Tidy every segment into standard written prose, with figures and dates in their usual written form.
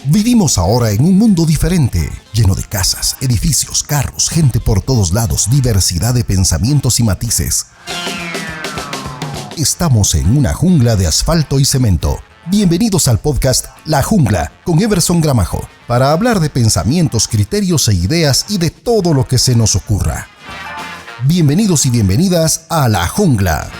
Vivimos ahora en un mundo diferente, lleno de casas, edificios, carros, gente por todos lados, diversidad de pensamientos y matices. Estamos en una jungla de asfalto y cemento. Bienvenidos al podcast La Jungla con Everson Gramajo, para hablar de pensamientos, criterios e ideas y de todo lo que se nos ocurra. Bienvenidos y bienvenidas a La Jungla.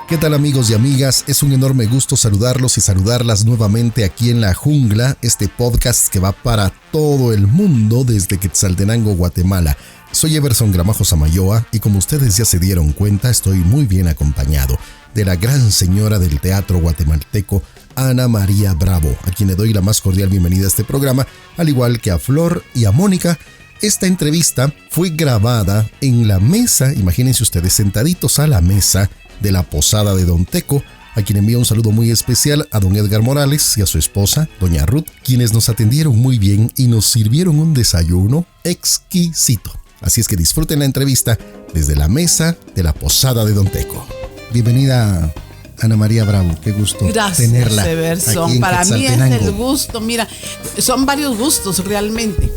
¿Qué tal, amigos y amigas? Es un enorme gusto saludarlos y saludarlas nuevamente aquí en La Jungla, este podcast que va para todo el mundo desde Quetzaltenango, Guatemala. Soy Everson Gramajo Samayoa y como ustedes ya se dieron cuenta, estoy muy bien acompañado de la gran señora del teatro guatemalteco, Ana María Bravo, a quien le doy la más cordial bienvenida a este programa, al igual que a Flor y a Mónica. Esta entrevista fue grabada en la mesa, imagínense ustedes, sentaditos a la mesa de la posada de Don Teco, a quien envío un saludo muy especial a don Edgar Morales y a su esposa, doña Ruth, quienes nos atendieron muy bien y nos sirvieron un desayuno exquisito. Así es que disfruten la entrevista desde la mesa de la posada de Don Teco. Bienvenida, Ana María Bravo, qué gusto tenerla. Gracias, Everson. Para mí es el gusto, mira, son varios gustos realmente.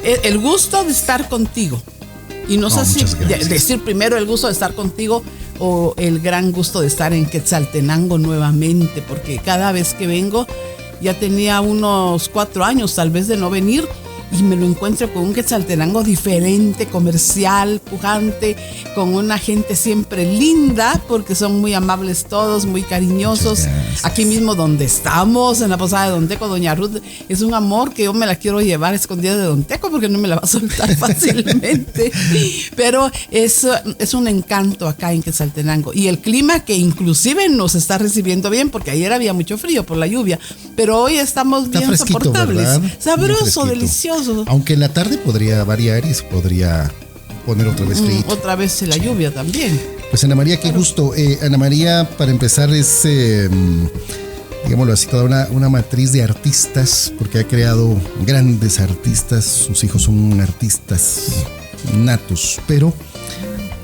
El gusto de estar contigo. Y no sé si decir primero el gusto de estar contigo o el gran gusto de estar en Quetzaltenango nuevamente, porque cada vez que vengo, ya tenía unos 4 años tal vez de no venir, y me lo encuentro con un Quetzaltenango diferente, comercial, pujante, con una gente siempre linda, porque son muy amables todos, muy cariñosos. Aquí mismo donde estamos, en la posada de Don Teco, doña Ruth, es un amor que yo me la quiero llevar escondida de Don Teco, porque no me la va a soltar fácilmente. Pero es un encanto acá en Quetzaltenango. Y el clima que inclusive nos está recibiendo bien, porque ayer había mucho frío por la lluvia, pero hoy estamos bien soportables. ¿Verdad? Sabroso, delicioso. Aunque en la tarde podría variar y se podría poner otra vez frío. Otra vez la lluvia también. Pues Ana María, qué gusto. Ana María, para empezar, es, digámoslo así, toda una matriz de artistas, porque ha creado grandes artistas. Sus hijos son artistas natos. Pero,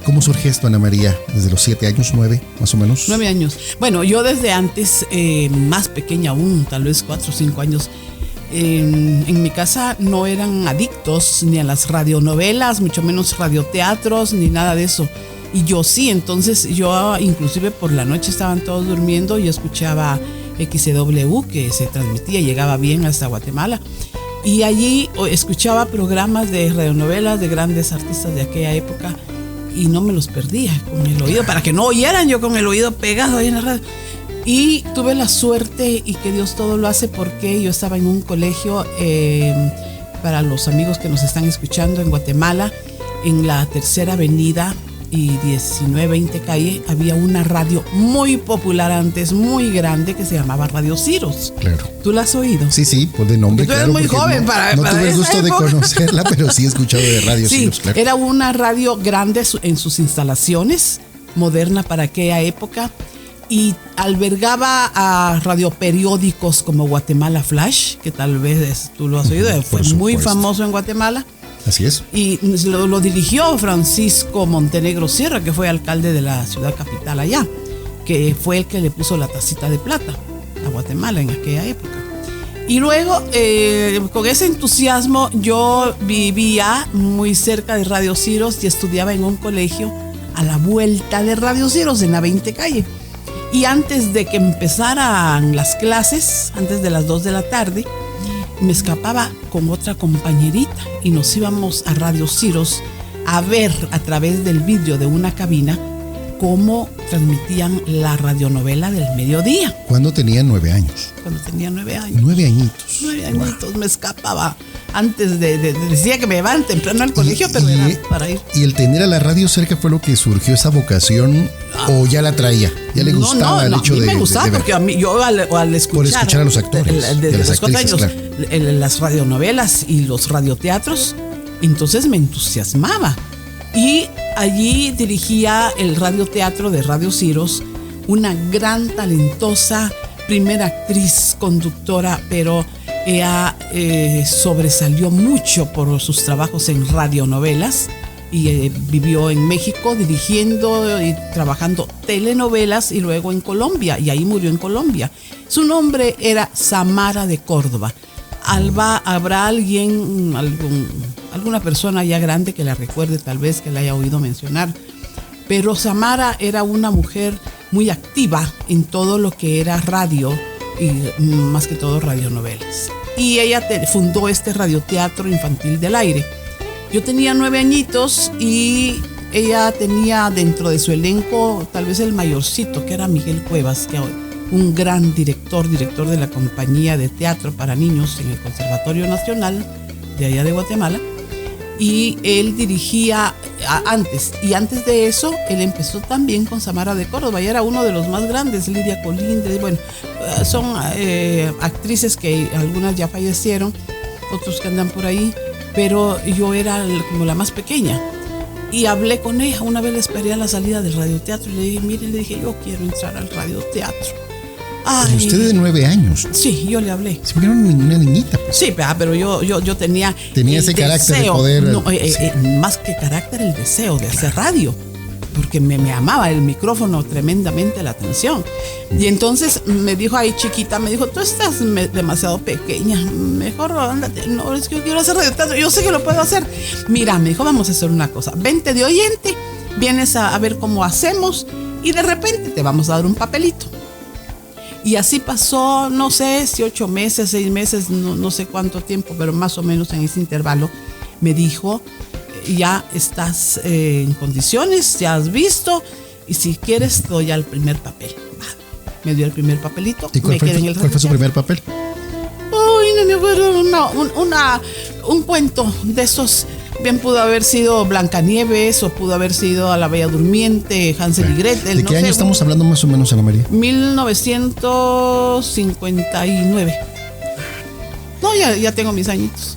¿cómo surge esto, Ana María? ¿Desde los 7 años, 9, más o menos? 9 años. Bueno, yo desde antes, más pequeña aún, tal vez 4 o 5 años, en mi casa no eran adictos ni a las radionovelas, mucho menos radioteatros, ni nada de eso. Y yo sí, entonces yo inclusive por la noche estaban todos durmiendo y yo escuchaba XCW que se transmitía, llegaba bien hasta Guatemala. Y allí escuchaba programas de radionovelas de grandes artistas de aquella época y no me los perdía con el oído, para que no oyeran, yo con el oído pegado ahí en la radio. Y tuve la suerte, y que Dios todo lo hace, porque yo estaba en un colegio, para los amigos que nos están escuchando en Guatemala, en la Tercera Avenida y 1920 calle, había una radio muy popular antes, muy grande, que se llamaba Radio Ciros. Claro. ¿Tú la has oído? Sí, por de nombre. Tú eres muy joven para tuve el gusto de conocerla, pero sí he escuchado de Radio Ciros, claro. Era una radio grande en sus instalaciones, moderna para aquella época, y albergaba a radioperiódicos como Guatemala Flash, que tal vez tú lo has oído, fue muy famoso en Guatemala. Así es. Y lo dirigió Francisco Montenegro Sierra, que fue alcalde de la ciudad capital allá, que fue el que le puso la tacita de plata a Guatemala en aquella época. Y luego, con ese entusiasmo, yo vivía muy cerca de Radio Ciros y estudiaba en un colegio a la vuelta de Radio Ciros, en la 20 calle. Y antes de que empezaran las clases, antes de las 2 de la tarde, me escapaba con otra compañerita y nos íbamos a Radio Ciros a ver a través del vidrio de una cabina cómo transmitían la radionovela del mediodía. ¿Cuándo tenía 9 años? Cuando tenía 9 años. 9 añitos. 9 añitos, wow. Me escapaba. Antes decía que me iban temprano al colegio, pero era para ir. ¿Y el tener a la radio cerca fue lo que surgió esa vocación o ya la traía? ¿Ya le gustaba el hecho de...? No, a mí me gustaba, porque a mí, yo al escuchar... Por escuchar a los actores. Desde los 4 años, claro. Las radionovelas y los radioteatros, entonces me entusiasmaba. Y allí dirigía el radioteatro de Radio Ciros, una gran talentosa primera actriz, conductora, pero ella sobresalió mucho por sus trabajos en radionovelas y vivió en México dirigiendo y trabajando telenovelas y luego en Colombia, y ahí murió en Colombia. Su nombre era Samara de Córdoba. Habrá alguna persona ya grande que la recuerde, tal vez que la haya oído mencionar, pero Samara era una mujer muy activa en todo lo que era radio y más que todo radionovelas. Y ella fundó este radioteatro infantil del aire. Yo tenía 9 añitos y ella tenía dentro de su elenco tal vez el mayorcito, que era Miguel Cuevas, que un gran director de la compañía de teatro para niños en el Conservatorio Nacional de allá de Guatemala. Y él dirigía antes, y antes de eso él empezó también con Samara de Córdoba, y era uno de los más grandes, Lidia Colindres. Bueno, son actrices que algunas ya fallecieron, otros que andan por ahí, pero yo era como la más pequeña. Y hablé con ella, una vez la esperé a la salida del radioteatro y le dije, mire, yo quiero entrar al radioteatro. Ay, ¿usted de 9 años? Sí, yo le hablé. Sí, porque era una niñita. Pues. Sí, pero yo tenía ese carácter de poder. No, más que carácter, el deseo de hacer radio. Porque me amaba el micrófono tremendamente, la atención. Y entonces me dijo, ay chiquita, me dijo, tú estás demasiado pequeña, mejor ándate. No, es que yo quiero hacer radioteatro, yo sé que lo puedo hacer. Mira, me dijo, vamos a hacer una cosa, vente de oyente, vienes a ver cómo hacemos y de repente te vamos a dar un papelito. Y así pasó, no sé si 8 meses, 6 meses, no sé cuánto tiempo, pero más o menos en ese intervalo me dijo, ya estás en condiciones, ya has visto, y si quieres te doy al primer papel. Me dio el primer papelito. ¿Y cuál fue su primer papel? Uy, no me acuerdo, un cuento de esos. Bien pudo haber sido Blancanieves o pudo haber sido A la Bella Durmiente, Hansel y Gretel. ¿De qué año estamos hablando más o menos, Ana María? 1959. No, ya tengo mis añitos.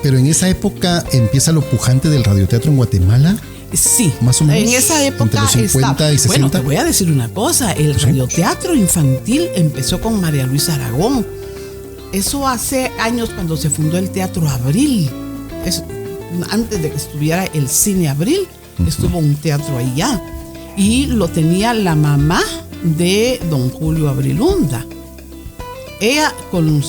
Pero en esa época empieza lo pujante del radioteatro en Guatemala. Sí, más o menos. En esa época entre los 50 y 60. Bueno, te voy a decir una cosa. El radioteatro infantil empezó con María Luisa Aragón. Eso hace años, cuando se fundó el Teatro Abril. Antes de que estuviera el Cine Abril, estuvo un teatro ahí ya. Y lo tenía la mamá de don Julio Abrilunda. Ella con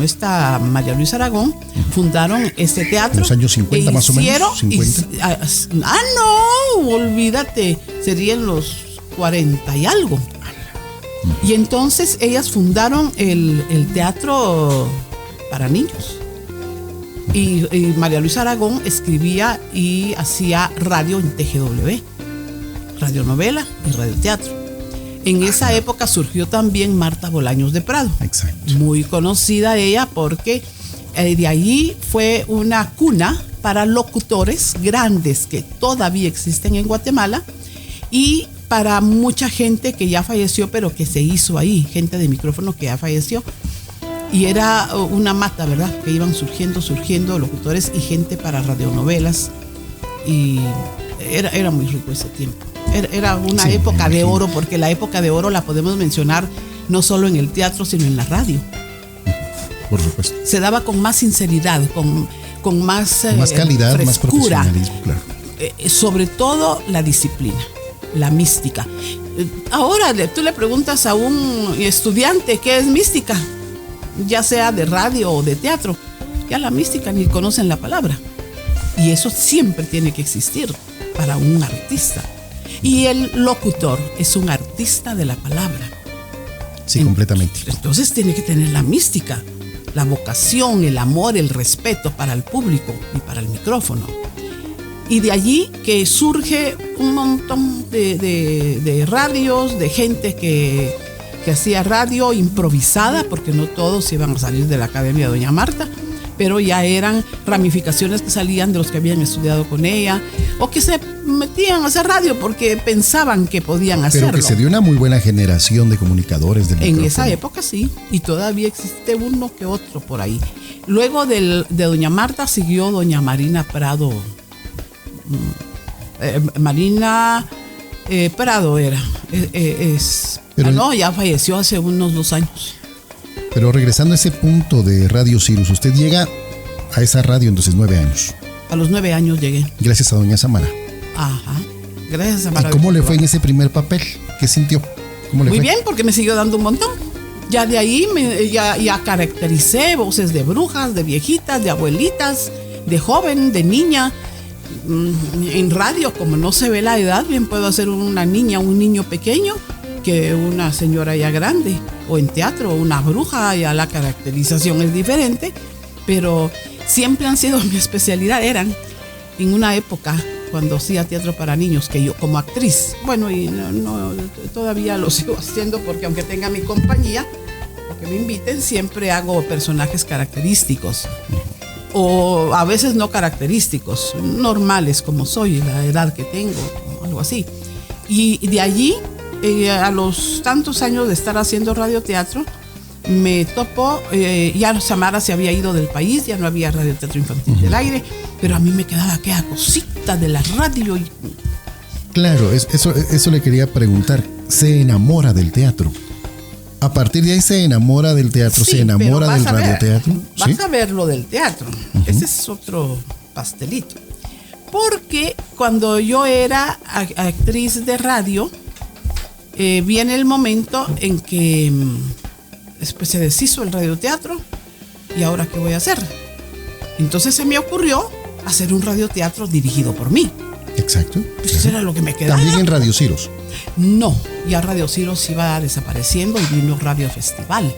esta María Luisa Aragón fundaron este teatro. En los años 50 más o menos. 50. No, olvídate, serían los 40 y algo. Y entonces ellas fundaron el teatro para niños. Y María Luisa Aragón escribía y hacía radio en TGW, radionovela y radioteatro. En esa época surgió también Marta Bolaños de Prado. Exacto. Muy conocida ella porque de allí fue una cuna para locutores grandes que todavía existen en Guatemala, y para mucha gente que ya falleció pero que se hizo ahí, gente de micrófono que ya falleció. Y era una mata, ¿verdad? Que iban surgiendo locutores y gente para radionovelas. Y era muy rico ese tiempo. Era una época de oro, porque la época de oro la podemos mencionar no solo en el teatro, sino en la radio. Por supuesto. Se daba con más sinceridad, con más calidad, frescura, más profesionalismo, claro. Sobre todo la disciplina, la mística. Ahora tú le preguntas a un estudiante qué es mística, ya sea de radio o de teatro, ya la mística ni conocen la palabra. Y eso siempre tiene que existir para un artista. Y el locutor es un artista de la palabra. Sí, completamente. Entonces tiene que tener la mística, la vocación, el amor, el respeto para el público y para el micrófono. Y de allí que surge un montón de radios, de gente que hacía radio improvisada, porque no todos iban a salir de la Academia de Doña Marta, pero ya eran ramificaciones que salían de los que habían estudiado con ella, o que se metían a hacer radio porque pensaban que podían hacerlo. Pero que se dio una muy buena generación de comunicadores del micrófono. En esa época sí, y todavía existe uno que otro por ahí. Luego de Doña Marta siguió Doña Marina Prado. Marina Prado era. No, ya falleció hace unos 2 años. Pero regresando a ese punto de Radio Cirrus, usted llega a esa radio entonces 9 años. A los 9 años llegué. Gracias a doña Samara. Ajá. Gracias a Samara. ¿Y cómo le fue en ese primer papel? ¿Qué sintió? ¿Cómo le Muy fue? bien, porque me siguió dando un montón. Ya de ahí ya caractericé voces de brujas, de viejitas, de abuelitas, de joven, de niña. En radio, como no se ve la edad, bien puedo hacer una niña, un niño pequeño, que una señora ya grande. O en teatro, una bruja, ya la caracterización es diferente. Pero siempre han sido mi especialidad. Eran en una época cuando hacía teatro para niños, que yo como actriz, bueno, y no todavía lo sigo haciendo, porque aunque tenga mi compañía, o que me inviten, siempre hago personajes característicos, o a veces no característicos, normales como soy, la edad que tengo, o algo así. Y de allí, a los tantos años de estar haciendo radioteatro, me topó, ya Samara se había ido del país, ya no había radioteatro infantil del aire, pero a mí me quedaba aquella cosita de la radio. Claro, eso le quería preguntar. Se enamora del teatro. A partir de ahí se enamora del teatro, Sí, se enamora del radioteatro. Vas a ver lo del teatro. Ese es otro pastelito. Porque cuando yo era actriz de radio, viene el momento en que después se deshizo el radioteatro. ¿Y ahora qué voy a hacer? Entonces se me ocurrió hacer un radioteatro dirigido por mí. Exacto. Pues eso era lo que me quedaba. También en Radio Ciros. No, ya Radio Ciros iba desapareciendo y vino Radio Festival,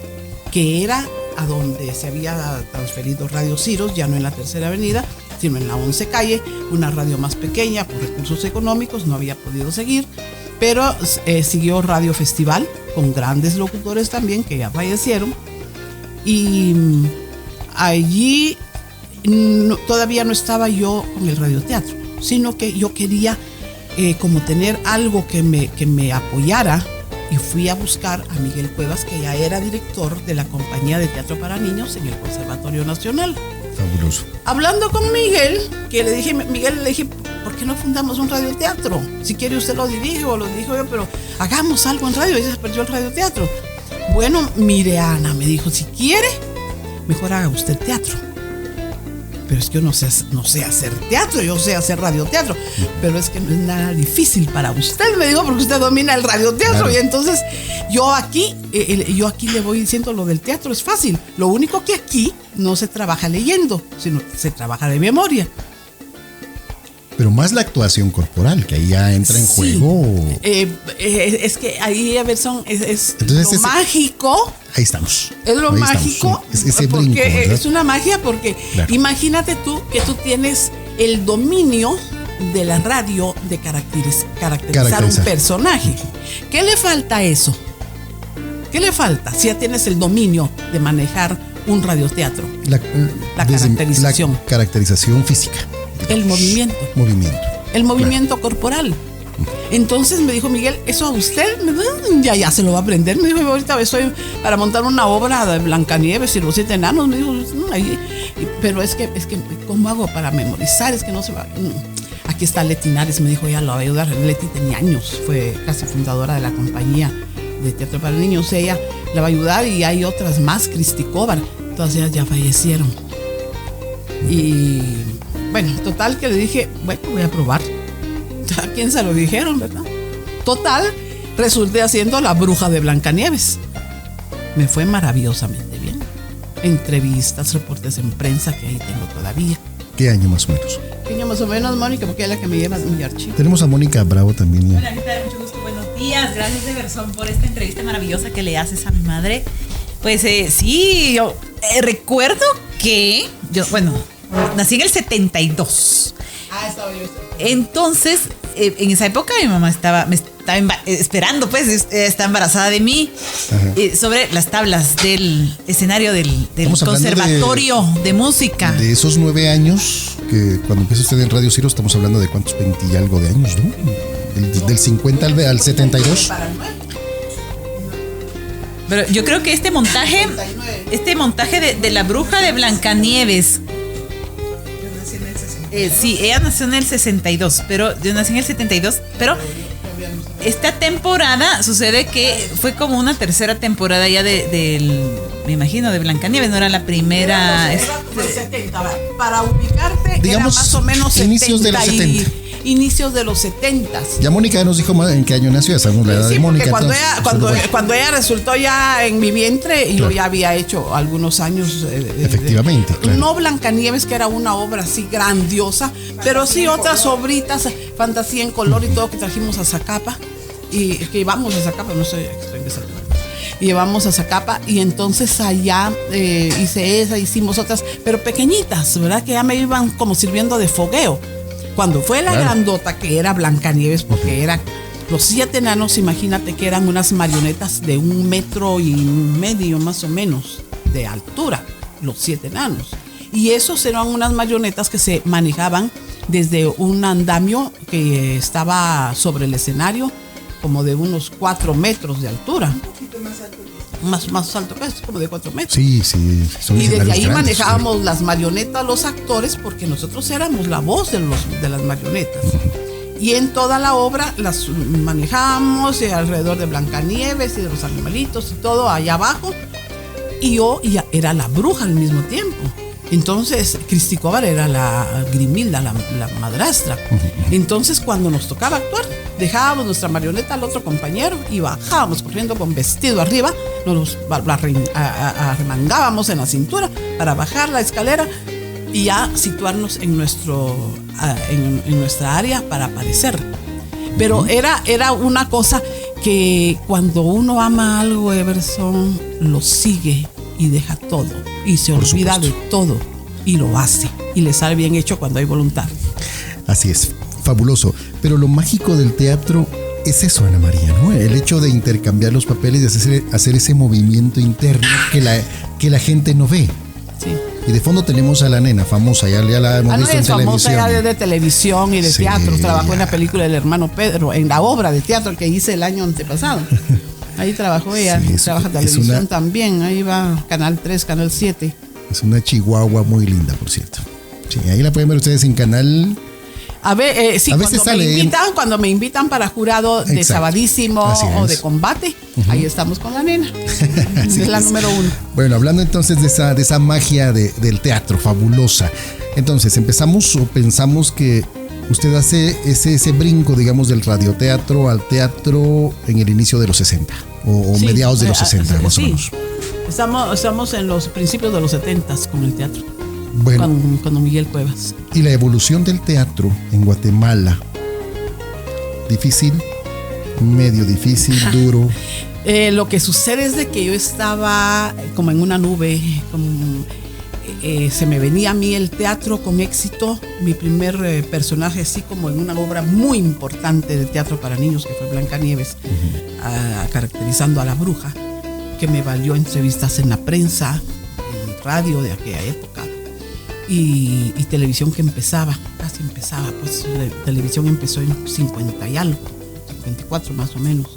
que era a donde se había transferido Radio Ciros, ya no en la Tercera Avenida, sino en la 11 Calle, una radio más pequeña, por recursos económicos no había podido seguir, pero siguió Radio Festival, con grandes locutores también que ya fallecieron, y allí todavía no estaba yo con el radioteatro, sino que yo quería como tener algo que me apoyara, y fui a buscar a Miguel Cuevas, que ya era director de la compañía de teatro para niños en el Conservatorio Nacional. Fabuloso. Hablando con Miguel, que le dije, ¿por qué no fundamos un radioteatro? Si quiere usted lo dirige o lo dirijo yo, pero hagamos algo en radio. Y se perdió el radioteatro. Bueno, mire, Ana, me dijo, si quiere, mejor haga usted teatro. Pero es que yo no sé hacer teatro, yo sé hacer radioteatro. Pero es que no es nada difícil para usted, me dijo, porque usted domina el radioteatro. Claro. Y entonces yo aquí le voy diciendo, lo del teatro es fácil. Lo único que aquí no se trabaja leyendo, sino se trabaja de memoria. Pero más la actuación corporal, que ahí ya entra en juego. Es que ahí, a ver, es entonces, lo mágico. Ahí estamos. Es lo ahí mágico. Ese porque brinco, es una magia, porque claro, imagínate tú que tú tienes el dominio de la radio de caracterizar un personaje. ¿Qué le falta a eso? ¿Qué le falta si ya tienes el dominio de manejar un radioteatro? La caracterización. La caracterización física. El movimiento. El movimiento claro, corporal. Entonces me dijo Miguel, eso a usted ya se lo va a aprender. Me dijo, ahorita estoy para montar una obra de Blancanieves y los 7 enanos. Me dijo, pero es que ¿cómo hago para memorizar? Es que no se va. Aquí está Leti Nares, me dijo, ya lo va a ayudar. Leti tenía años, fue casi fundadora de la compañía de teatro para niños. Ella la va a ayudar, y hay otras más, Cristi Cobar, todas ellas ya fallecieron. Y bueno, total que le dije, bueno, voy a probar. ¿A quién se lo dijeron, verdad? Total, resulté haciendo La Bruja de Blancanieves. Me fue maravillosamente bien. Entrevistas, reportes en prensa, que ahí tengo todavía. ¿Qué año más o menos? ¿Qué año más o menos, Mónica? Porque es la que me lleva mi archivo. Tenemos a Mónica Bravo también. Hola, Anita, mucho gusto. Buenos días. Gracias, Everson, por esta entrevista maravillosa que le haces a mi madre. Pues sí, yo recuerdo que nací en el 72. Estaba yo. Entonces, en esa época mi mamá me estaba esperando, pues, está embarazada de mí, sobre las tablas del escenario del conservatorio de música. De esos 9 años, que cuando empieza usted en Radio Ciro, estamos hablando de cuántos, 20 y algo de años, ¿no? Del 50 al 72. Pero yo creo que este montaje de La Bruja de Blancanieves, sí, ella nació en el 62, pero yo nací en el 72, pero esta temporada sucede que fue como una tercera temporada ya me imagino, de Blancanieves, no era la primera. Era los 70, para ubicarte, digamos, era más o menos inicios de los 70. Inicios de los 70. Ya Mónica ya nos dijo en qué año nació, esa la edad de Mónica. Cuando ella resultó ya en mi vientre, claro, yo ya había hecho algunos años. Efectivamente, claro. No Blancanieves, que era una obra así grandiosa, pero sí otras obritas, fantasía en color y todo, que trajimos a Zacapa. Y que íbamos a Zacapa, no sé, estoy en Zacapa. Y llevamos a Zacapa, y entonces allá hice esa, hicimos otras, pero pequeñitas, ¿verdad? Que ya me iban como sirviendo de fogueo. Cuando fue la grandota, que era Blancanieves, porque eran los 7 enanos, imagínate que eran unas marionetas de 1,5 metros más o menos de altura, los 7 enanos. Y esos eran unas marionetas que se manejaban desde un andamio que estaba sobre el escenario, como de unos 4 metros de altura. Un poquito más alto. Más alto que esto, como de 4 metros. Sí. Y desde ahí manejábamos las marionetas, los actores, porque nosotros éramos la voz de las marionetas. Y en toda la obra las manejábamos alrededor de Blancanieves y de los animalitos y todo allá abajo. Y yo era la bruja al mismo tiempo. Entonces, Cristicóbar era la Grimilda, la madrastra. Entonces, cuando nos tocaba actuar, dejábamos nuestra marioneta al otro compañero y bajábamos corriendo con vestido arriba, nos arremangábamos en la cintura para bajar la escalera y ya situarnos en nuestra área para aparecer. Pero era una cosa que cuando uno ama algo, Everson, lo sigue y deja todo y se olvida de todo y lo hace y le sale bien hecho cuando hay voluntad. Así es, fabuloso. Pero lo mágico del teatro es eso, Ana María, ¿no? El hecho de intercambiar los papeles, de hacer ese movimiento interno que la gente no ve. Sí. Y de fondo tenemos a la nena famosa, ya la hemos visto en televisión. Famosa ya de televisión y de teatro. Trabajó en la película del hermano Pedro, en la obra de teatro que hice el año antepasado. Ahí trabajó ella, trabaja en televisión también. Ahí va Canal 3, Canal 7. Es una chihuahua muy linda, por cierto. Sí, ahí la pueden ver ustedes en Canal. A ver, sí, cuando me invitan para jurado de Sabadísimo o de combate, ahí estamos con la nena. Es la número 1. Bueno, hablando entonces de esa magia del teatro fabulosa. Entonces, empezamos o pensamos que usted hace ese brinco, digamos, del radioteatro al teatro en el inicio de los 60 o mediados de los 60, más o menos. Estamos en los principios de los 70 con el teatro. Bueno, con don Miguel Cuevas. Y la evolución del teatro en Guatemala, difícil, medio difícil, duro. Lo que sucede es de que yo estaba como en una nube, se me venía a mí el teatro con éxito. Mi primer personaje así como en una obra muy importante de teatro para niños, que fue Blancanieves, caracterizando a la bruja, que me valió entrevistas en la prensa, en radio de aquella época. Y televisión que casi empezaba, pues televisión empezó en 50 y algo, 54 más o menos.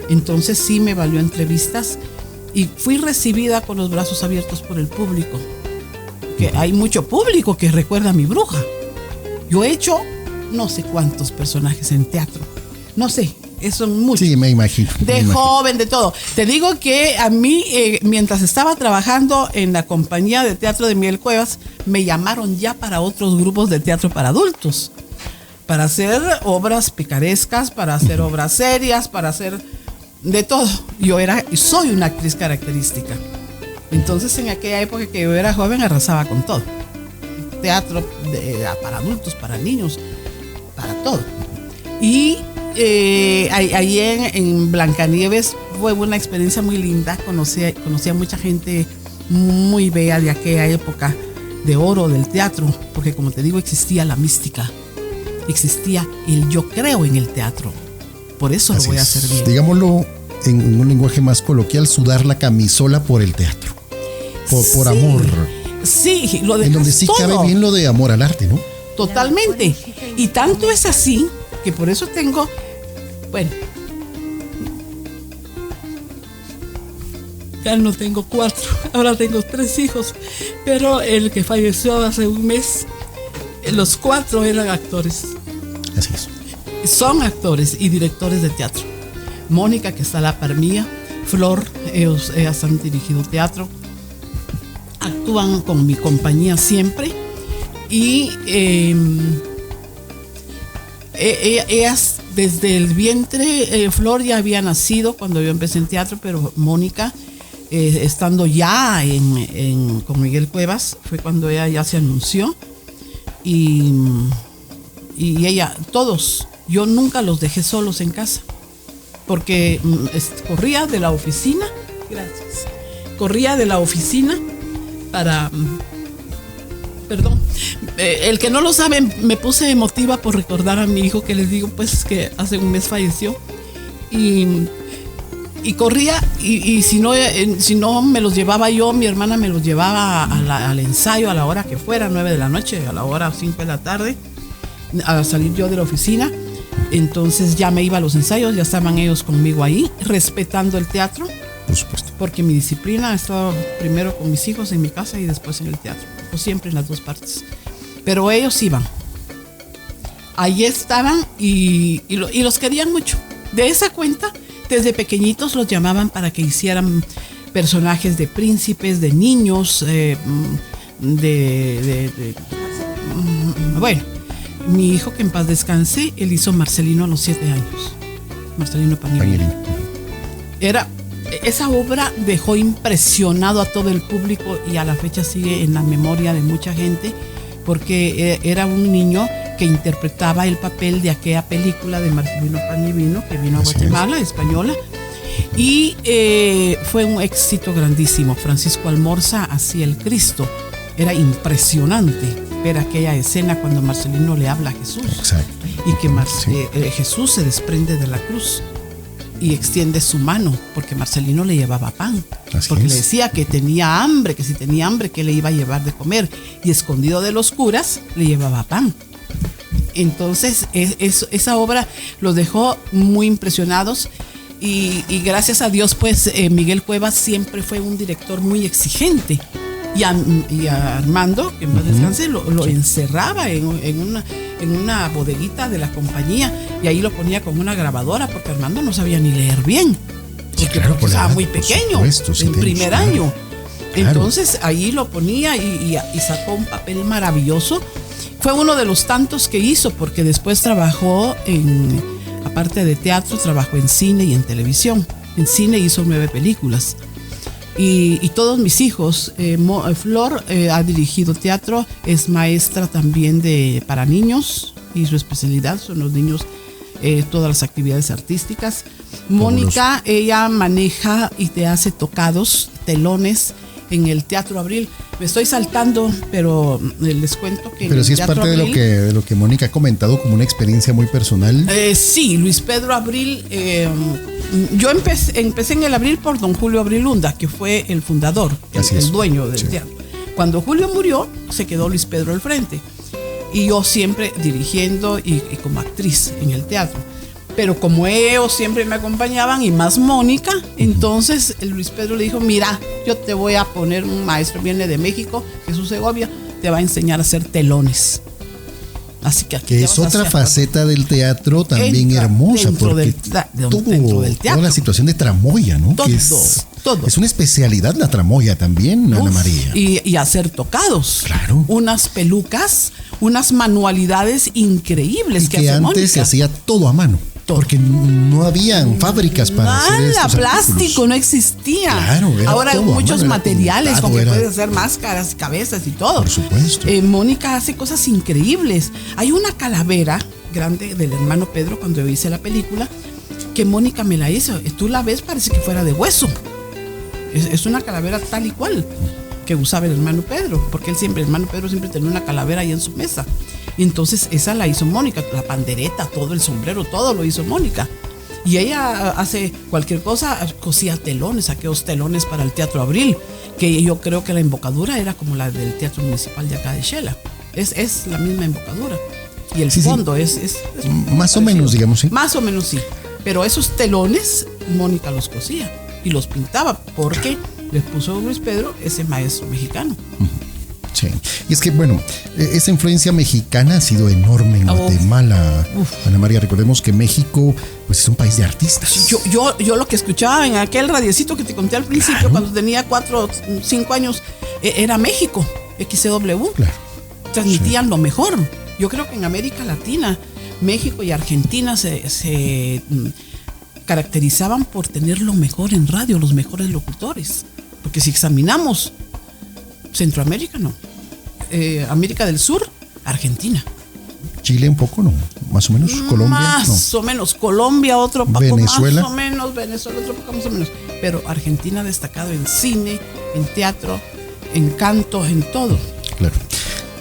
Entonces sí me valió entrevistas y fui recibida con los brazos abiertos por el público, que hay mucho público que recuerda a mi bruja. Yo he hecho no sé cuántos personajes en teatro, no sé, eso es mucho. Sí, me imagino. Joven, de todo. Te digo que a mí, mientras estaba trabajando en la compañía de teatro de Miguel Cuevas, me llamaron ya para otros grupos de teatro para adultos, para hacer obras picarescas, para hacer obras serias, para hacer de todo. Soy una actriz característica. Entonces, en aquella época que yo era joven, arrasaba con todo. Teatro para adultos, para niños, para todo. Y ahí en Blancanieves fue una experiencia muy linda. Conocí a mucha gente muy bella de aquella época de oro del teatro, porque como te digo, existía la mística, existía el yo creo en el teatro. Por eso lo voy a hacer bien. Digámoslo en un lenguaje más coloquial, sudar la camisola por el teatro, por amor. Sí, lo de en donde sí todo cabe bien lo de amor al arte, ¿no? Totalmente. Y tanto es así que por eso tengo, bueno, ya no tengo 4, ahora tengo 3 hijos, pero el que falleció hace un mes, los 4 eran actores. Así es. son actores y directores de teatro. Mónica, que está a la par mía, Flor, ellas han dirigido teatro, actúan con mi compañía siempre. Y ellas desde el vientre, Flor ya había nacido cuando yo empecé en teatro, pero Mónica, estando ya con Miguel Cuevas, fue cuando ella ya se anunció. Y ella, todos, yo nunca los dejé solos en casa, porque corría de la oficina, corría de la oficina para... Perdón, el que no lo sabe, me puse emotiva por recordar a mi hijo, que les digo pues que hace un mes falleció, y corría, y si no me los llevaba yo, mi hermana me los llevaba al ensayo a la hora que fuera, 9 de la noche, a la hora 5 de la tarde, a salir yo de la oficina. Entonces ya me iba a los ensayos, ya estaban ellos conmigo ahí, respetando el teatro, por supuesto, porque mi disciplina estaba primero con mis hijos en mi casa y después en el teatro, o siempre en las dos partes. Pero ellos iban, ahí estaban y los querían mucho. De esa cuenta, desde pequeñitos los llamaban para que hicieran personajes de príncipes, de niños, bueno, mi hijo, que en paz descanse, él hizo Marcelino a los 7 años. Marcelino Panivino. Esa obra dejó impresionado a todo el público y a la fecha sigue en la memoria de mucha gente, porque era un niño que interpretaba el papel de aquella película de Marcelino Panivino, que vino a Guatemala, española, y fue un éxito grandísimo. Francisco Almorza hacía el Cristo. Era impresionante ver aquella escena cuando Marcelino le habla a Jesús. Exacto. Y que Jesús se desprende de la cruz y extiende su mano, porque Marcelino le llevaba pan. Porque le decía que tenía hambre, que si tenía hambre, que le iba a llevar de comer. Y escondido de los curas, le llevaba pan. Entonces, esa obra los dejó muy impresionados. Y gracias a Dios, pues, Miguel Cuevas siempre fue un director muy exigente. Y a Armando, que en paz descanse, lo encerraba en una bodeguita de la compañía, y ahí lo ponía con una grabadora, porque Armando no sabía ni leer bien, porque estaba muy pequeño, en primer año. Entonces ahí lo ponía y sacó un papel maravilloso. Fue uno de los tantos que hizo, porque después trabajó aparte de teatro, trabajó en cine y en televisión. En cine hizo 9 películas. Y todos mis hijos, Flor ha dirigido teatro, es maestra también para niños, y su especialidad son los niños, todas las actividades artísticas. Mónica, ella maneja y te hace tocados, telones en el Teatro Abril. Me estoy saltando, pero les cuento que... Pero sí es parte Abril, de lo que Mónica ha comentado como una experiencia muy personal. Sí, Luis Pedro Abril... yo empecé en el Abril por don Julio Abril Lunda, que fue el fundador, el dueño del teatro. Cuando Julio murió, se quedó Luis Pedro al frente. Y yo siempre dirigiendo y como actriz en el teatro. Pero como ellos siempre me acompañaban, y más Mónica, entonces el Luis Pedro le dijo: mira, yo te voy a poner un maestro, viene de México, Jesús Segovia, te va a enseñar a hacer telones. Así que aquí es otra faceta del teatro también hermosa, porque toda la situación de tramoya, ¿no? Todo. Es una especialidad la tramoya también, Ana María. Y hacer tocados. Claro. Unas pelucas, unas manualidades increíbles y que antes Mónica. Se hacía todo a mano. Porque no habían fábricas para hacer estos plástico artículos. No existía. Claro, ahora hay muchos materiales pintado, con que puedes hacer máscaras, cabezas y todo. Por supuesto. Mónica hace cosas increíbles. Hay una calavera grande del hermano Pedro, cuando yo hice la película, que Mónica me la hizo. Tú la ves, parece que fuera de hueso. Es una calavera tal y cual que usaba el hermano Pedro, porque el hermano Pedro siempre tenía una calavera ahí en su mesa. Y entonces esa la hizo Mónica, la pandereta, todo el sombrero, todo lo hizo Mónica. Y ella hace cualquier cosa, cosía telones, aquellos telones para el Teatro Abril, que yo creo que la embocadura era como la del Teatro Municipal de acá de Xela. Es la misma embocadura. Y el fondo es más o menos, digamos, sí. Más o menos sí. Pero esos telones, Mónica los cosía y los pintaba, porque les puso Luis Pedro, ese maestro mexicano. Sí, y es que bueno, esa influencia mexicana ha sido enorme en Guatemala. Ana María, recordemos que México pues es un país de artistas. Yo lo que escuchaba en aquel radiecito que te conté al principio, claro, cuando tenía 4 o 5 años, era México, XCW. Claro. Transmitían lo mejor. Yo creo que en América Latina, México y Argentina se caracterizaban por tener lo mejor en radio, los mejores locutores. Porque si examinamos Centroamérica, no. América del Sur, Argentina. Chile un poco, ¿no? Más o menos. Colombia. Más o menos. Colombia, otro poco Venezuela. Más o menos. Venezuela, otro poco más o menos. Pero Argentina ha destacado en cine, en teatro, en canto, en todo. Claro.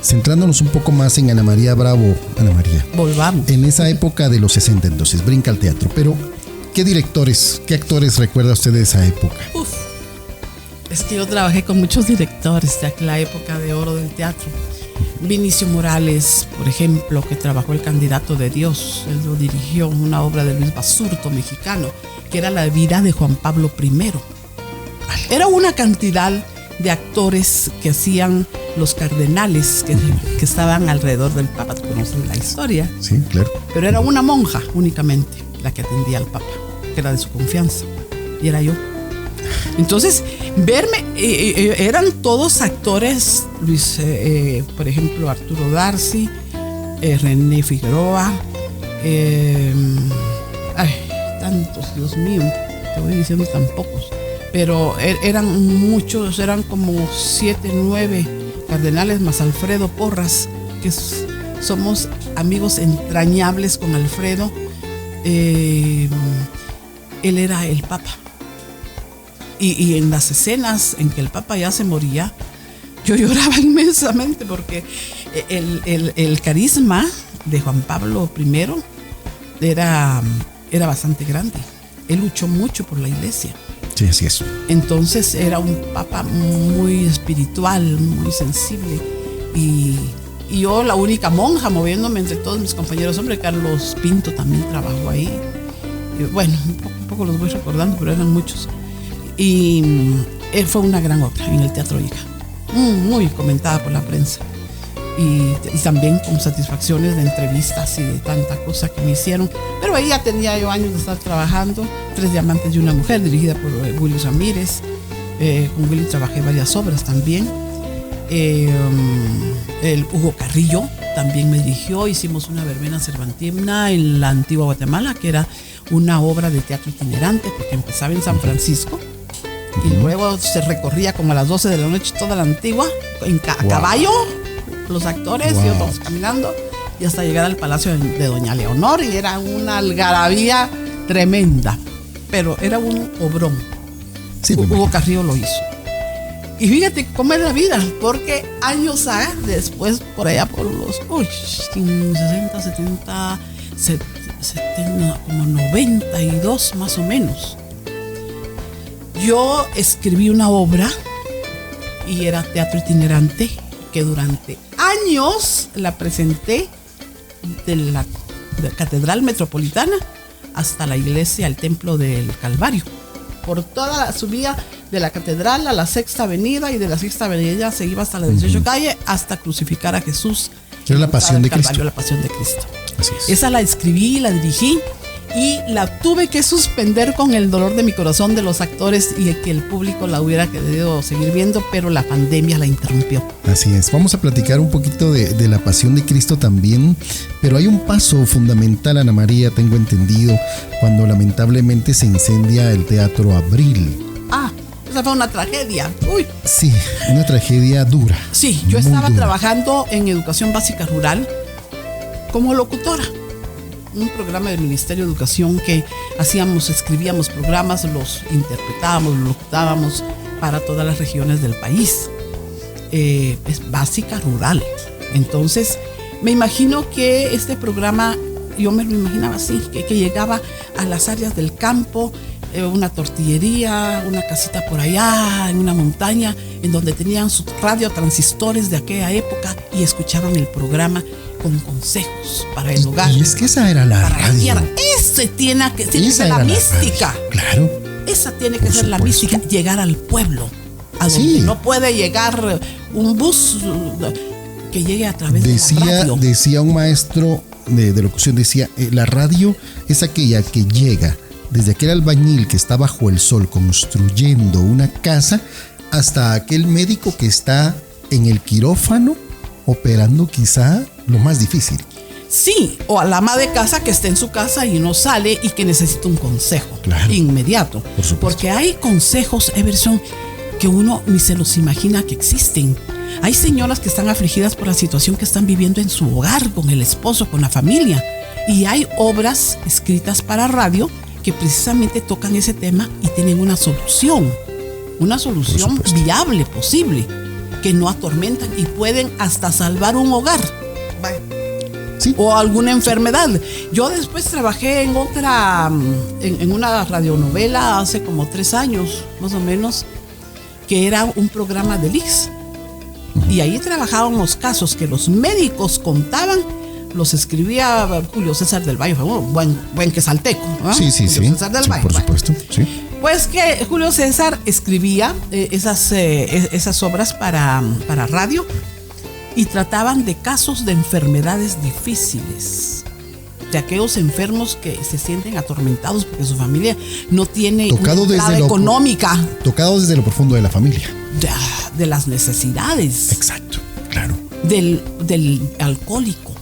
Centrándonos un poco más en Ana María Bravo. Ana María. Volvamos. En esa época de los 60, entonces, brinca al teatro. Pero, ¿qué directores, qué actores recuerda usted de esa época? Es que yo trabajé con muchos directores de la época de oro del teatro. Vinicio Morales, por ejemplo, que trabajó El Candidato de Dios. Él lo dirigió en una obra de Luis Basurto, mexicano, que era la vida de Juan Pablo I. Era una cantidad de actores que hacían los cardenales que estaban alrededor del Papa. ¿Conocen la historia? Sí, claro. Pero era una monja únicamente la que atendía al Papa, que era de su confianza. Y era yo. Entonces, verme, eran todos actores, por ejemplo, Arturo Darcy, René Figueroa, tantos, Dios mío, te voy diciendo tan pocos, pero eran muchos, eran como 7, 9 cardenales más Alfredo Porras, que somos amigos entrañables con Alfredo. Él era el Papa. Y en las escenas en que el Papa ya se moría, yo lloraba inmensamente porque el carisma de Juan Pablo I era bastante grande. Él luchó mucho por la iglesia. Sí, así es. Entonces era un Papa muy espiritual, muy sensible. Y yo, la única monja, moviéndome entre todos mis compañeros. Hombre, Carlos Pinto también trabajó ahí. Bueno, un poco los voy recordando, pero eran muchos. Y él fue una gran obra en el Teatro Ica, muy comentada por la prensa, y también con satisfacciones de entrevistas y de tanta cosa que me hicieron. Pero ahí ya tenía yo años de estar trabajando. 3 diamantes y una mujer, dirigida por Willy Ramírez. Con Willy trabajé varias obras también. El Hugo Carrillo también me dirigió. Hicimos una verbena cervantina en la antigua Guatemala, que era una obra de teatro itinerante, porque empezaba en San Francisco y luego se recorría como a las 12 de la noche toda la antigua a caballo, los actores y otros caminando, y hasta llegar al palacio de Doña Leonor, y era una algarabía tremenda, pero era un obrón. Sí, Hugo Carrillo lo hizo. Y fíjate cómo es la vida, porque años después, por allá por los 60, 70, como 92 más o menos, yo escribí una obra y era teatro itinerante, que durante años la presenté de la Catedral Metropolitana hasta la iglesia, el Templo del Calvario, por toda la subida de la Catedral a la Sexta Avenida, y de la Sexta Avenida se iba hasta la 18 calle hasta crucificar a Jesús. Era la Pasión de Cristo. La Pasión de Cristo. Así es. Esa la escribí, la dirigí, y la tuve que suspender con el dolor de mi corazón de los actores y de que el público la hubiera querido seguir viendo, pero la pandemia la interrumpió. Así es. Vamos a platicar un poquito de la Pasión de Cristo también, pero hay un paso fundamental, Ana María, tengo entendido, cuando lamentablemente se incendia el Teatro Abril. Esa fue una tragedia. Uy. Sí, una tragedia dura. Sí, yo estaba trabajando en Educación Básica Rural como locutora. Un programa del Ministerio de Educación que escribíamos programas, los interpretábamos, los locutábamos para todas las regiones del país. Es básica rural. Entonces, me imagino que este programa, yo me lo imaginaba así, que llegaba a las áreas del campo, una tortillería, una casita por allá, en una montaña, en donde tenían sus radiotransistores de aquella época y escuchaban el programa con consejos para el hogar. Y es que esa era la radio. Ese tiene que ser la mística. Claro. Esa tiene que ser la mística, llegar al pueblo. a donde no puede llegar un bus, que llegue a través de la radio. Decía un maestro de locución, decía, la radio es aquella que llega desde aquel albañil que está bajo el sol construyendo una casa hasta aquel médico que está en el quirófano operando quizá lo más difícil. Sí, o a la ama de casa que está en su casa y no sale y que necesita un consejo inmediato. Por supuesto. Porque hay consejos, Everson, que uno ni se los imagina que existen. Hay señoras que están afligidas por la situación que están viviendo en su hogar, con el esposo, con la familia. Y hay obras escritas para radio que precisamente tocan ese tema y tienen una solución viable, posible, que no atormentan y pueden hasta salvar un hogar. Sí. O alguna enfermedad. Yo después trabajé en una radionovela hace como 3 años, más o menos, que era un programa de IX. Y ahí trabajábamos casos que los médicos contaban, los escribía Julio César del Valle, buen quesalteco, ¿no? Sí. Julio César del Valle. Por supuesto, sí. Pues que Julio César escribía esas obras para radio y trataban de casos de enfermedades difíciles, de aquellos enfermos que se sienten atormentados porque su familia no tiene una entrada económica. Tocado desde lo profundo de la familia. De las necesidades. Exacto, claro. Del alcohólico.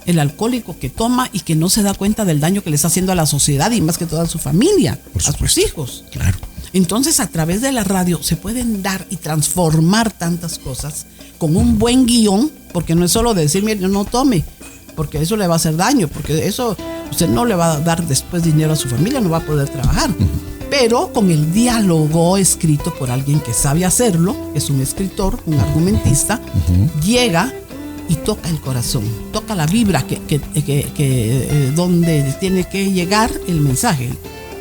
El alcohólico que toma y que no se da cuenta del daño que le está haciendo a la sociedad y más que toda a su familia, a sus hijos. Claro. Entonces, a través de la radio se pueden dar y transformar tantas cosas con un buen guión, porque no es solo decir, mire, no tome, porque eso le va a hacer daño, porque eso usted no le va a dar después dinero a su familia, no va a poder trabajar. Pero con el diálogo escrito por alguien que sabe hacerlo, es un escritor, un argumentista, llega y toca el corazón, toca la vibra donde tiene que llegar el mensaje.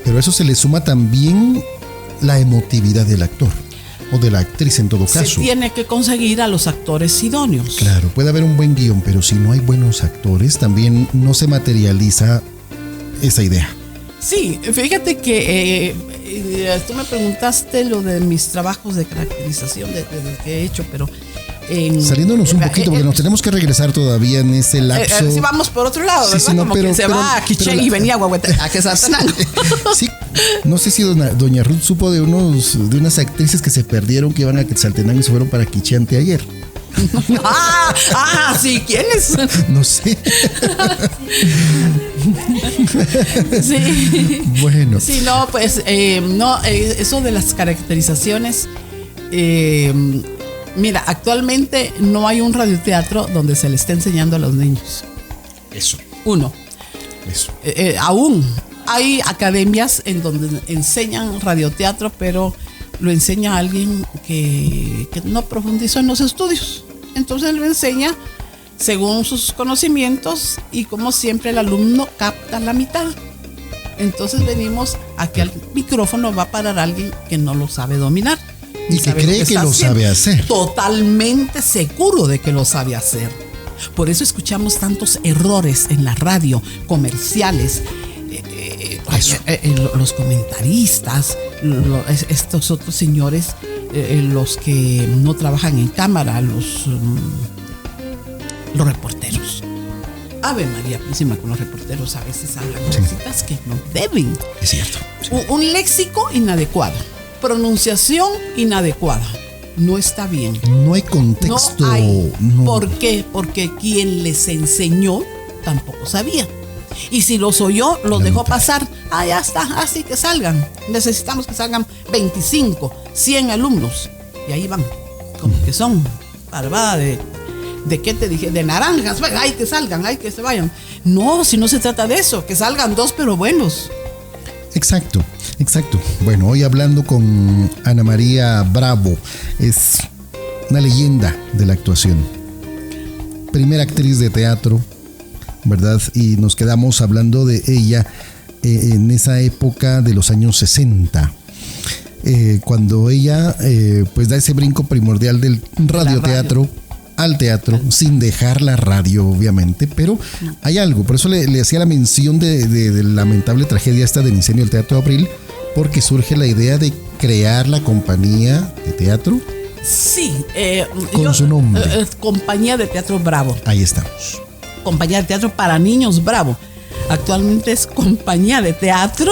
Pero a eso se le suma también la emotividad del actor o de la actriz en todo caso. Se tiene que conseguir a los actores idóneos. Claro, puede haber un buen guión, pero si no hay buenos actores, también no se materializa esa idea. Sí, fíjate que tú me preguntaste lo de mis trabajos de caracterización de que he hecho, pero saliéndonos un poquito, porque nos tenemos que regresar todavía en ese lapso. Si vamos por otro lado, sí, ¿verdad? Como que se va a Quiché y venía a Quetzaltenango. Sí, no sé si doña Ruth supo de unas actrices que se perdieron, que iban a Quetzaltenango y se fueron para Quiché anteayer. Sí, ¿quiénes? No sé. Sí. Bueno. Sí, no, pues eso de las caracterizaciones. Mira, actualmente no hay un radioteatro donde se le esté enseñando a los niños. Eso. Eso. Aún hay academias en donde enseñan radioteatro, pero lo enseña alguien que no profundizó en los estudios. Entonces lo enseña según sus conocimientos y como siempre el alumno capta la mitad. Entonces venimos a que al micrófono va a parar alguien que no lo sabe dominar. Y que cree que lo sabe hacer. Totalmente seguro de que lo sabe hacer. Por eso escuchamos tantos errores en la radio, comerciales, los comentaristas, estos otros señores, los que no trabajan en cámara, los reporteros. Ave María Purísima, con los reporteros a veces hablan cositas que no deben. Es cierto. Sí. Un léxico inadecuado. Pronunciación inadecuada. No está bien. No hay contexto. No hay. No. ¿Por qué? Porque quien les enseñó tampoco sabía. Y si los oyó, los dejó pasar. Ya está, así que salgan. Necesitamos que salgan 25, 100 alumnos. Y ahí van. Como que son barbada de qué te dije, de naranjas. Hay que salgan, hay que se vayan. No, si no se trata de eso, que salgan 2 pero buenos. Exacto. Bueno, hoy hablando con Ana María Bravo, es una leyenda de la actuación. Primera actriz de teatro, ¿verdad? Y nos quedamos hablando de ella en esa época de los años 60. Cuando ella pues da ese brinco primordial del radioteatro al teatro, sin dejar la radio, obviamente, pero hay algo, por eso le hacía la mención de la lamentable tragedia esta del incendio del Teatro Abril, porque surge la idea de crear la compañía de teatro. Sí. Con su nombre. Compañía de Teatro Bravo. Ahí estamos. Compañía de Teatro para Niños Bravo. Actualmente es Compañía de Teatro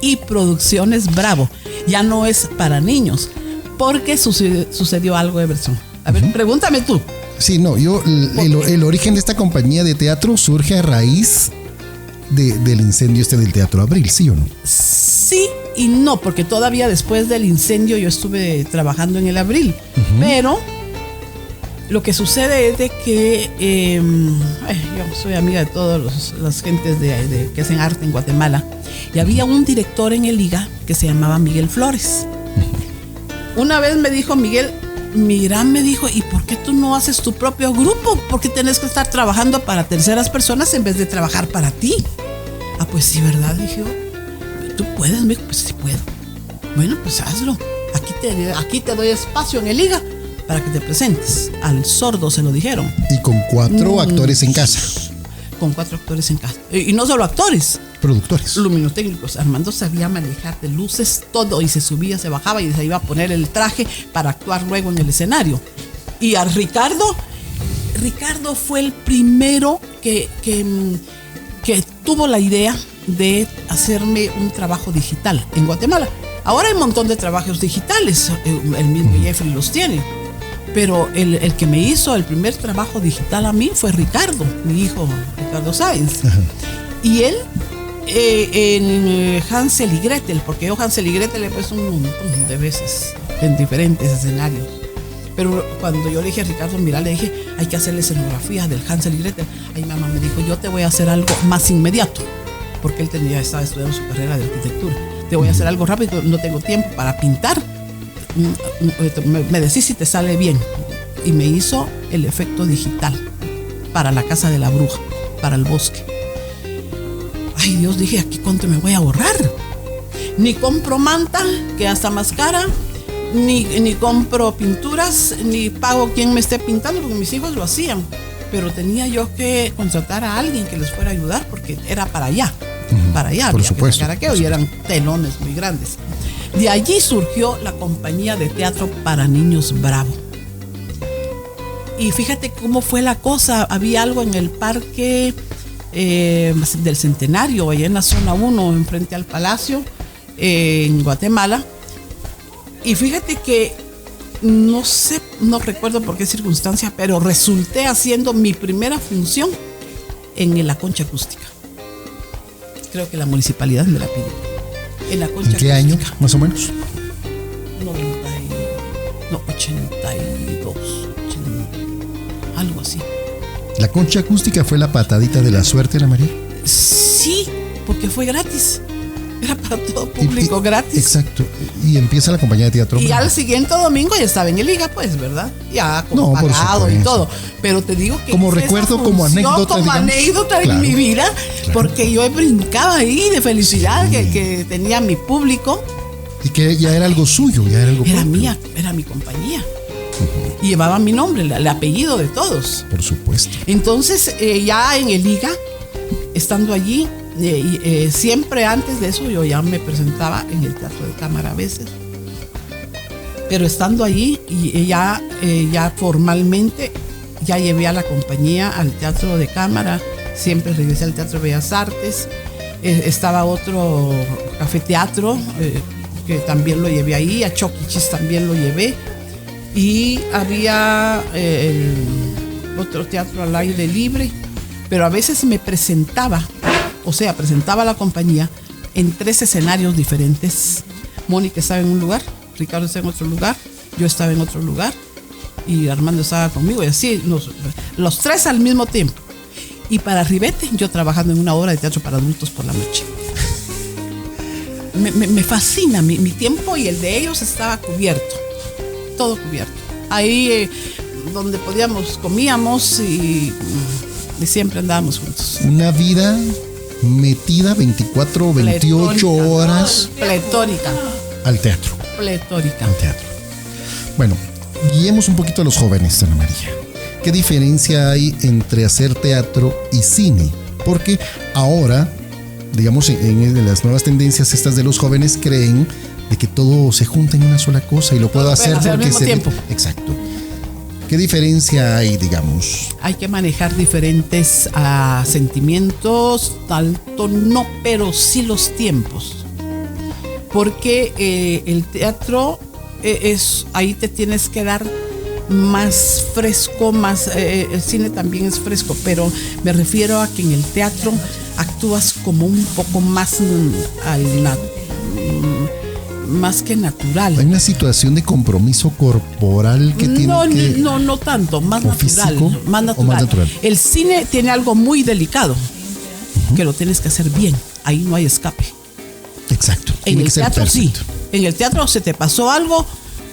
y Producciones Bravo. Ya no es para niños, porque sucedió algo, Everson. A ver, pregúntame tú. Sí, no, el origen de esta compañía de teatro surge a raíz del incendio del Teatro Abril, ¿sí o no? Sí y no, porque todavía después del incendio yo estuve trabajando en el Abril, pero lo que sucede es de que yo soy amiga de todas las gentes que hacen arte en Guatemala, y había un director en el IGA que se llamaba Miguel Flores. Una vez me dijo Miguel, mira, me dijo, ¿y por qué tú no haces tu propio grupo? ¿Por qué tenés que estar trabajando para terceras personas en vez de trabajar para ti? Ah, pues sí, ¿verdad? Dije, ¿tú puedes? Me dijo, pues sí puedo. Bueno, pues hazlo. Aquí te doy espacio en el IGA para que te presentes. Al sordo se lo dijeron. Y con 4 actores en casa. Con 4 actores en casa. Y no solo actores. Productores. Luminotécnicos. Armando sabía manejar de luces todo, y se subía, se bajaba y se iba a poner el traje para actuar luego en el escenario. Y a Ricardo fue el primero que tuvo la idea de hacerme un trabajo digital en Guatemala. Ahora hay un montón de trabajos digitales, el mismo Jeffrey los tiene, pero el que me hizo el primer trabajo digital a mí fue Ricardo, mi hijo Ricardo Sáenz. Ajá. Y él en Hansel y Gretel, porque yo Hansel y Gretel le he puesto un montón de veces en diferentes escenarios. Pero cuando yo le dije a Ricardo, mira, le dije, hay que hacerle escenografía del Hansel y Gretel. Ahí mamá me dijo, yo te voy a hacer algo más inmediato, porque él estaba estudiando su carrera de arquitectura. Te voy a hacer algo rápido, no tengo tiempo para pintar. Me decís si te sale bien. Y me hizo el efecto digital para la casa de la bruja, para el bosque. Ay Dios, dije, ¿aquí cuánto me voy a ahorrar? Ni compro manta, que hasta más cara, ni compro pinturas, ni pago quien me esté pintando, porque mis hijos lo hacían. Pero tenía yo que contratar a alguien que les fuera a ayudar, porque era para allá. Para allá, por supuesto, y eran telones muy grandes. De allí surgió la Compañía de Teatro para Niños Bravo. Y fíjate cómo fue la cosa. Había algo en el parque del Centenario, allá en la zona 1, enfrente al Palacio, en Guatemala. Y fíjate que no recuerdo por qué circunstancia, pero resulté haciendo mi primera función en la concha acústica. Creo que la municipalidad me la pidió. En la concha acústica. ¿En qué año, más o menos? 82, algo así. ¿La concha acústica fue la patadita de la suerte, Ana María? Sí, porque fue gratis. Era para todo público, gratis. Exacto. Y empieza la compañía de teatro. Y al siguiente domingo ya estaba en el IGA, pues, ¿verdad? Ya pagado y todo. Pero te digo que como recuerdo, como anécdota. Como anécdota en mi vida, porque yo brincaba ahí de felicidad que tenía mi público. Y que ya era algo suyo, ya era algo propio. Era mía, era mi compañía. Y llevaba mi nombre, el apellido de todos. Por supuesto. Entonces, ya en el IGA, estando allí, siempre antes de eso yo ya me presentaba en el teatro de cámara a veces, pero estando allí y ya formalmente ya llevé a la compañía al teatro de cámara. Siempre regresé al Teatro de Bellas Artes. Estaba otro café teatro que también lo llevé ahí, a Choquichis también lo llevé, y había otro teatro al aire libre, pero a veces me presentaba la compañía en 3 escenarios diferentes. Mónica estaba en un lugar, Ricardo estaba en otro lugar, yo estaba en otro lugar y Armando estaba conmigo, y así los 3 al mismo tiempo. Y para Ribete, yo trabajando en una obra de teatro para adultos por la noche. Me fascina, mi tiempo y el de ellos estaba cubierto, todo cubierto. Ahí donde podíamos, comíamos y siempre andábamos juntos. Una vida metida 24, 28 horas. Pletórica. Al teatro. Pletórica. Al teatro. Bueno, guiemos un poquito a los jóvenes, Ana María. ¿Qué diferencia hay entre hacer teatro y cine? Porque ahora digamos, en las nuevas tendencias estas de los jóvenes creen de que todo se junta en una sola cosa y lo puedo hacer porque al mismo tiempo. Exacto. ¿Qué diferencia hay, digamos? Hay que manejar diferentes sentimientos, tanto no, pero sí los tiempos. Porque el teatro ahí te tienes que dar más fresco, el cine también es fresco, pero me refiero a que en el teatro actúas como un poco más más que natural. Hay una situación de compromiso corporal que tiene que... No tanto, más natural, físico, más natural. o más natural. El cine tiene algo muy delicado, que lo tienes que hacer bien, ahí no hay escape. Exacto. En el teatro sí, en el teatro se te pasó algo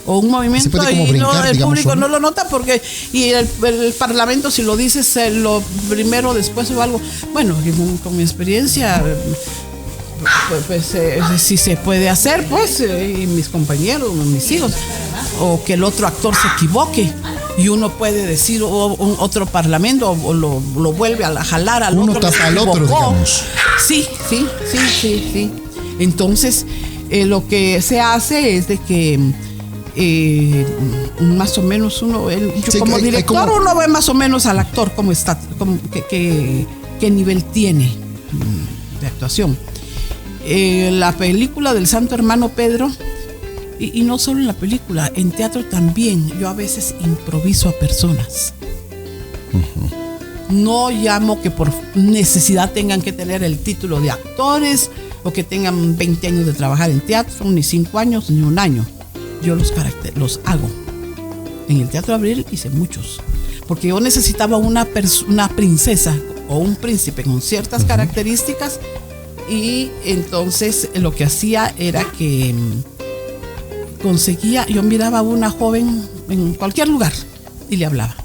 o un movimiento y brincar, el público no lo nota porque el parlamento, si lo dices lo primero después o algo, bueno, con mi experiencia pues si se puede hacer, pues y mis compañeros, mis hijos, o que el otro actor se equivoque y uno puede decir otro parlamento o lo vuelve a jalar al uno otro, tapa al otro, digamos. Sí. Entonces lo que se hace es de que más o menos como director uno ve más o menos al actor cómo está, qué nivel tiene de actuación. La película del Santo Hermano Pedro, y no solo en la película, en teatro también, yo a veces improviso a personas. No llamo que por necesidad tengan que tener el título de actores o que tengan 20 años de trabajar en teatro, ni 5 años, ni 1 año. Yo los hago. En el Teatro Abril hice muchos, porque yo necesitaba una princesa o un príncipe con ciertas características. Y entonces lo que hacía era que yo miraba a una joven en cualquier lugar y le hablaba.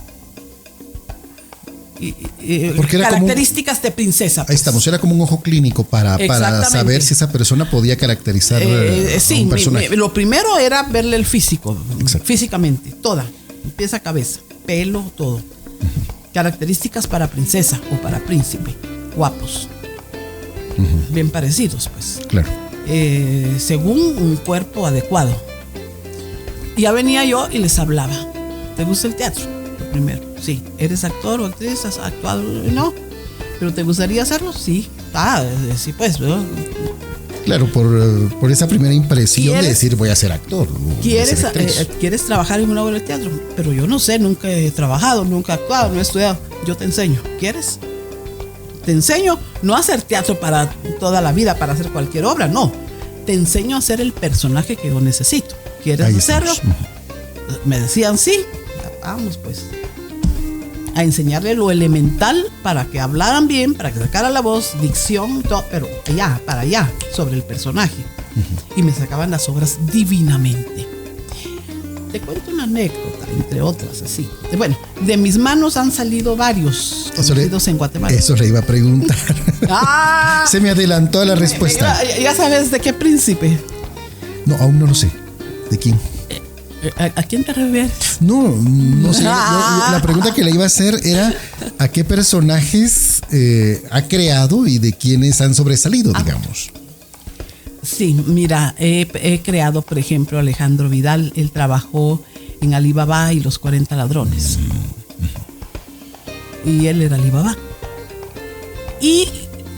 Porque era características de princesa. Pues. Ahí estamos, era como un ojo clínico para saber si esa persona podía caracterizar a un personaje. Lo primero era verle el físico, exacto, físicamente, toda, pies a cabeza, pelo, todo. Características para princesa o para príncipe, guapos. Bien parecidos, pues. Claro. Según un cuerpo adecuado. Y ya venía yo y les hablaba. ¿Te gusta el teatro? Lo primero, sí. ¿Eres actor o actriz? ¿Has actuado? No. ¿Pero te gustaría hacerlo? Sí. Sí, pues, ¿no? Claro, por esa primera impresión de decir voy a ser actor. ¿Quieres trabajar en una obra de teatro? Pero yo no sé, nunca he trabajado, nunca he actuado, no he estudiado. Yo te enseño. ¿Quieres? Te enseño no a hacer teatro para toda la vida, para hacer cualquier obra, no. Te enseño a hacer el personaje que yo necesito. ¿Quieres hacerlo? Me decían sí. Vamos pues a enseñarle lo elemental para que hablaran bien, para que sacara la voz, dicción, todo, pero para allá, sobre el personaje. Y me sacaban las obras divinamente. Te cuento una anécdota, entre otras, así. Bueno, de mis manos han salido varios conocidos en Guatemala. Eso le iba a preguntar. Se me adelantó a la respuesta. ¿Ya sabes de qué príncipe? No, aún no lo sé. ¿De quién? ¿A quién te refieres? No sé. La pregunta que le iba a hacer era ¿a qué personajes ha creado y de quiénes han sobresalido, digamos? Sí, mira, he creado, por ejemplo, Alejandro Vidal. Él trabajó en Alibaba y los 40 ladrones. Y él era Alibaba. Y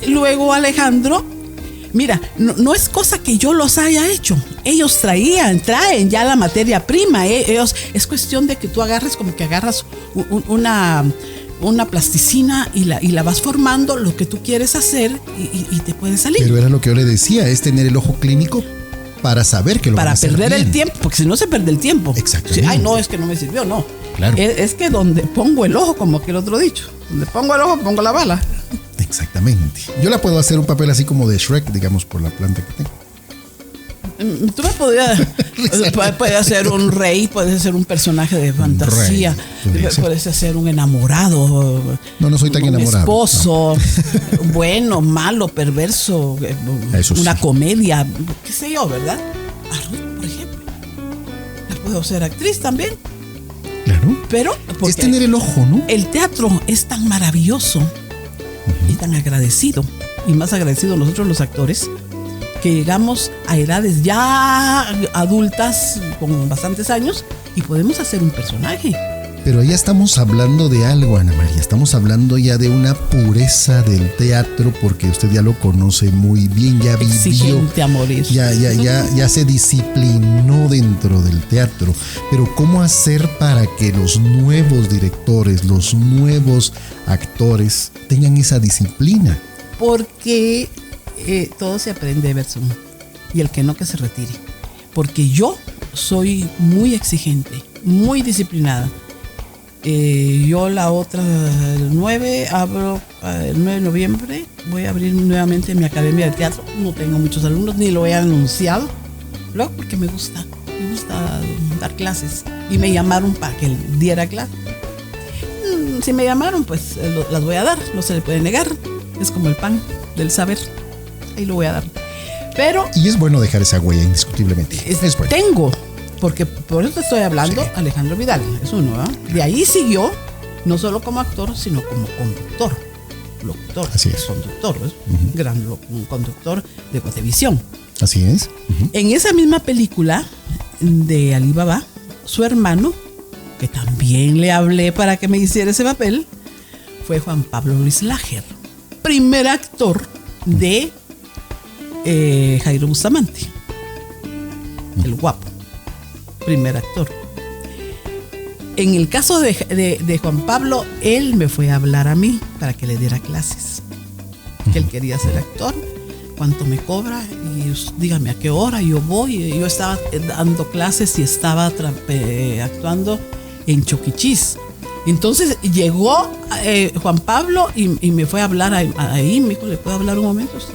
luego Alejandro, mira, no es cosa que yo los haya hecho. Ellos traen ya la materia prima. Es cuestión de que tú agarras una plasticina y la vas formando lo que tú quieres hacer y te puede salir. Pero era lo que yo le decía, es tener el ojo clínico para saber que lo van a hacer bien. Para perder el tiempo, porque si no se pierde el tiempo. Exactamente. Ay, no, es que no me sirvió, no. Claro. Es que donde pongo el ojo, como que el otro dicho, donde pongo el ojo, pongo la bala. Exactamente. Yo la puedo hacer un papel así como de Shrek, digamos, por la planta que tengo. Tú me podrías ser un rey, puedes ser un personaje de fantasía, puedes ser un enamorado. No soy tan enamorado. Un esposo, bueno, malo, perverso, una comedia, qué sé yo, ¿verdad? Ruth, por ejemplo. Puedo ser actriz también. Claro. Pero es tener el ojo, ¿no? El teatro es tan maravilloso y tan agradecido y más agradecidos nosotros los actores, que llegamos a edades ya adultas con bastantes años y podemos hacer un personaje. Pero ya estamos hablando de algo, Ana María. Estamos hablando ya de una pureza del teatro, porque usted ya lo conoce muy bien, ya vivió. Exigente a morir. Ya se disciplinó dentro del teatro. Pero ¿cómo hacer para que los nuevos directores, los nuevos actores tengan esa disciplina? Porque todo se aprende, Berson. Y el que no, que se retire. Porque yo soy muy exigente, muy disciplinada. Yo la otra, el 9 de noviembre, voy a abrir nuevamente mi academia de teatro. No tengo muchos alumnos, ni lo he anunciado. Luego porque me gusta dar clases. Y me llamaron para que diera clases. Si me llamaron, pues las voy a dar, no se le puede negar. Es como el pan del saber. Ahí lo voy a dar. Pero... Y es bueno dejar esa huella, indiscutiblemente. Es bueno. Tengo... Porque por eso te estoy hablando, sí. Alejandro Vidal, es uno, ¿eh? De ahí siguió, no solo como actor, sino como conductor, locutor. Así es. Conductor, ¿ves? Gran conductor de Guatevisión. Así es. En esa misma película de Ali Baba, su hermano, que también le hablé para que me hiciera ese papel, fue Juan Pablo Luis Lager, primer actor de Jairo Bustamante, el guapo. Primer actor. En el caso de Juan Pablo, él me fue a hablar a mí para que le diera clases. Que él quería ser actor, cuánto me cobra y dígame a qué hora yo voy. Yo estaba dando clases y estaba actuando en Choquichis. Entonces llegó Juan Pablo y me fue a hablar ahí. Me dijo, ¿le puedo hablar un momento? Sí,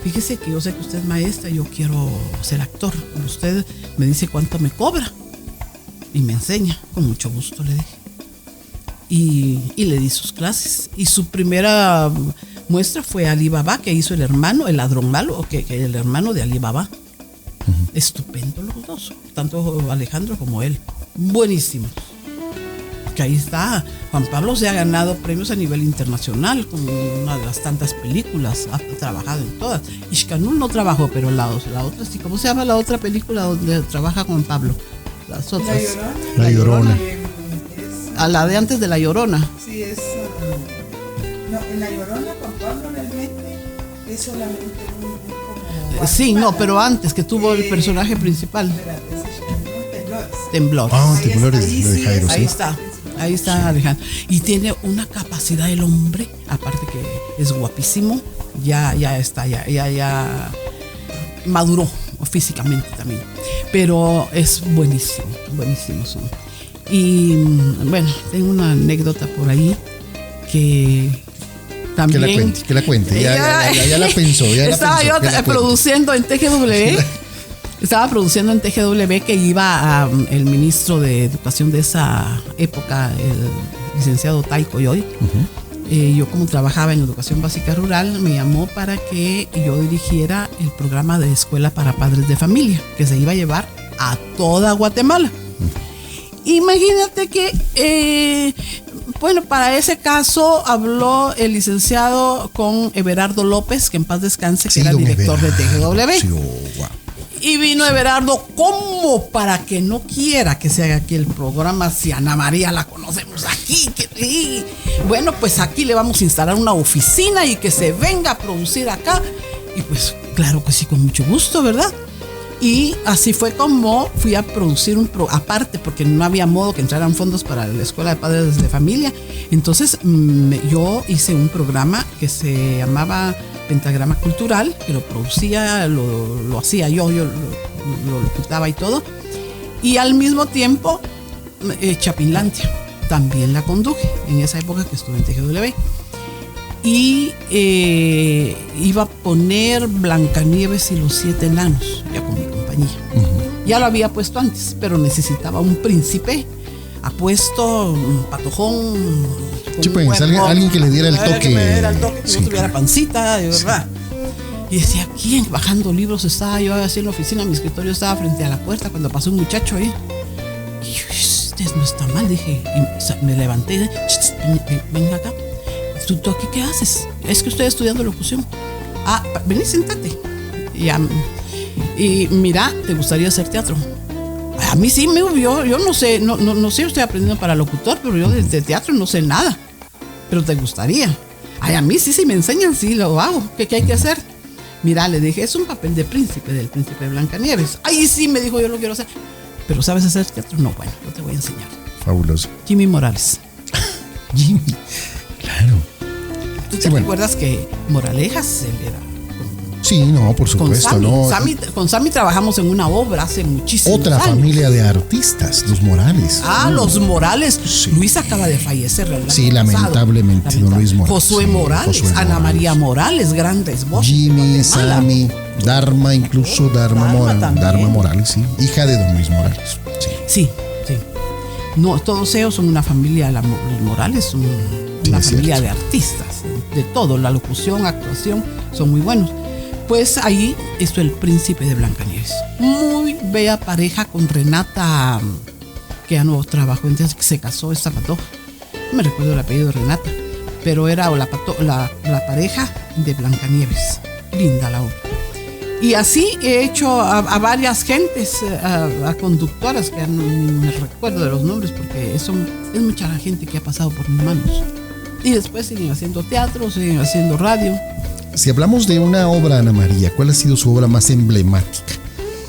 fíjese que yo sé que usted es maestra y yo quiero ser actor. Usted me dice cuánto me cobra y me enseña. Con mucho gusto, le dije. Y le di sus clases. Y su primera muestra fue Ali Baba, que hizo el hermano, el ladrón malo, que el hermano de Ali Baba. Estupendo los dos, tanto Alejandro como él. Buenísimos. Que ahí está, Juan Pablo se ha ganado premios a nivel internacional con una de las tantas películas, ha trabajado en todas. Ishkanul no trabajó, pero la otra sí. ¿Cómo se llama la otra película donde trabaja Juan Pablo? Las otras. La Llorona. A la de antes de La Llorona. Sí, es... no, en La Llorona Juan Pablo realmente es solamente un sí, no, pero antes que tuvo el personaje principal. Temblores. Temblores de Jairo. Ahí está. Ahí está, sí. Alejandro. Y tiene una capacidad el hombre, aparte que es guapísimo, ya maduró físicamente también. Pero es buenísimo, buenísimo son. Y bueno, tengo una anécdota por ahí que también... Que la cuente, ya la pensó. Estaba yo produciendo en TGW. Estaba produciendo en TGW que iba el ministro de Educación de esa época, el licenciado Tai Coyoy. Yo, como trabajaba en Educación Básica Rural, me llamó para que yo dirigiera el programa de Escuela para Padres de Familia, que se iba a llevar a toda Guatemala. Imagínate que, bueno, para ese caso habló el licenciado con Everardo López, que en paz descanse, que era director de TGW. Sí, wow. Y vino Everardo, ¿cómo? Para que no quiera que se haga aquí el programa, si Ana María la conocemos aquí. Bueno, pues aquí le vamos a instalar una oficina y que se venga a producir acá. Y pues claro que sí, con mucho gusto, ¿verdad? Y así fue como fui a producir aparte, porque no había modo que entraran fondos para la Escuela de Padres de Familia. Entonces yo hice un programa que se llamaba Pentagrama Cultural, que lo producía, lo hacía yo lo locutaba y todo. Y al mismo tiempo Chapinlandia también la conduje en esa época que estuve en TGW. Y iba a poner Blancanieves y los 7 enanos, ya con mi compañía. Ya lo había puesto antes, pero necesitaba un príncipe apuesto, un patojón. Sí, pues, alguien que le diera el toque. Que me diera el toque, que sí, no tuviera pancita, ¿verdad? Sí. Y decía, ¿quién? Bajando libros, estaba yo así en la oficina, mi escritorio estaba frente a la puerta cuando pasó un muchacho ahí. Y yo, no está mal, dije. Y me levanté, venga acá. ¿tú aquí qué haces? Es que estoy estudiando locución. Ah, vení, sentate. Y mira, ¿te gustaría hacer teatro? A mí sí, yo no sé, no sé, estoy aprendiendo para locutor, pero yo de teatro no sé nada. Pero te gustaría. Ay, a mí sí, si me enseñan, sí lo hago. ¿Qué hay que hacer? Mira, le dije, es un papel de príncipe, del príncipe de Blancanieves. Ay, sí, me dijo, yo lo quiero hacer. Pero ¿sabes hacer teatro? No, bueno, yo te voy a enseñar. Fabuloso. Jimmy Morales. Jimmy, claro. ¿Tú te recuerdas que Moralejas, él era? Sí, no, por supuesto, con Sammy trabajamos en una obra hace muchísimos años. Otra familia de artistas, los Morales. Los Morales. Sí. Luis acaba de fallecer. Sí, lamentablemente, don Luis Morales. Josué Morales, Ana María Morales, grandes voces. Jimmy, Sammy, Dharma, incluso Dharma Morales, sí. Hija de don Luis Morales. Sí. No, todos ellos son una familia, los Morales son una familia de artistas, de todo, la locución, actuación, son muy buenos. Pues ahí esto el príncipe de Blancanieves. Muy bella pareja con Renata, que ya no trabajó, entonces que se casó, esta patoja. No me recuerdo el apellido de Renata, pero era la pareja de Blancanieves. Linda la obra. Y así he hecho a varias gentes, a conductoras, que no me recuerdo de los nombres, porque es mucha gente que ha pasado por mis manos. Y después siguen haciendo teatro, siguen haciendo radio. Si hablamos de una obra, Ana María, ¿cuál ha sido su obra más emblemática?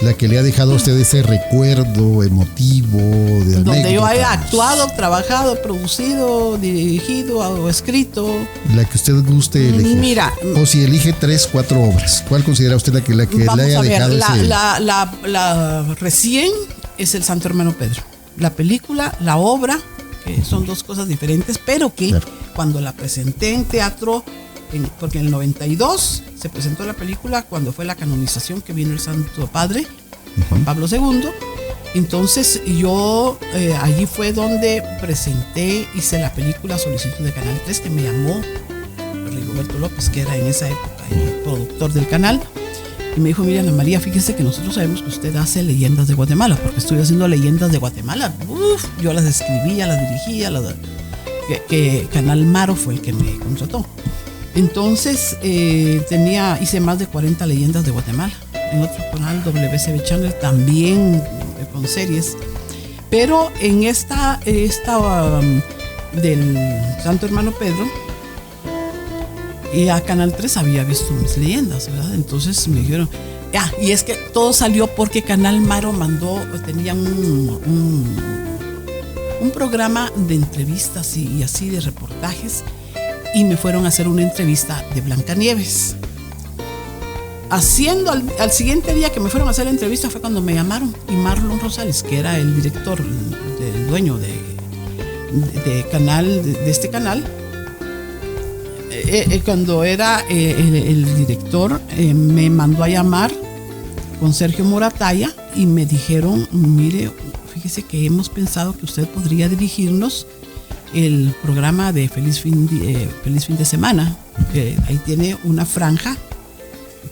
La que le ha dejado a usted ese recuerdo emotivo de anécdota. Donde yo haya actuado, trabajado, producido, dirigido o escrito. La que usted guste elegir. Mira. O si elige 3, 4 obras, ¿cuál considera usted la que le haya dejado ese? La recién es el Santo Hermano Pedro. La película, la obra, que son dos cosas diferentes, pero que cuando la presenté en teatro, porque en el 92 se presentó la película cuando fue la canonización que vino el Santo Padre, Juan Pablo II. Entonces yo allí fue donde hice la película Solicitud de Canal 3, que me llamó Rigoberto López, que era en esa época el productor del canal, y me dijo, mira, Ana María, fíjese que nosotros sabemos que usted hace leyendas de Guatemala, porque estoy haciendo leyendas de Guatemala. Yo las escribía, las dirigía, que Canal Maro fue el que me contrató. Entonces hice más de 40 leyendas de Guatemala en otro canal, WCB Channel, también con series. Pero en esta del Santo Hermano Pedro, y a Canal 3 había visto mis leyendas, ¿verdad? Entonces me dijeron, y es que todo salió porque Canal Maro tenía un programa de entrevistas y así de reportajes. Y me fueron a hacer una entrevista de Blancanieves. Haciendo al siguiente día que me fueron a hacer la entrevista fue cuando me llamaron, y Marlon Rosales, que era el director, el dueño de canal, de este canal, cuando era el director, me mandó a llamar con Sergio Morataya y me dijeron, mire, fíjese que hemos pensado que usted podría dirigirnos el programa de Feliz Fin de Semana, que ahí tiene una franja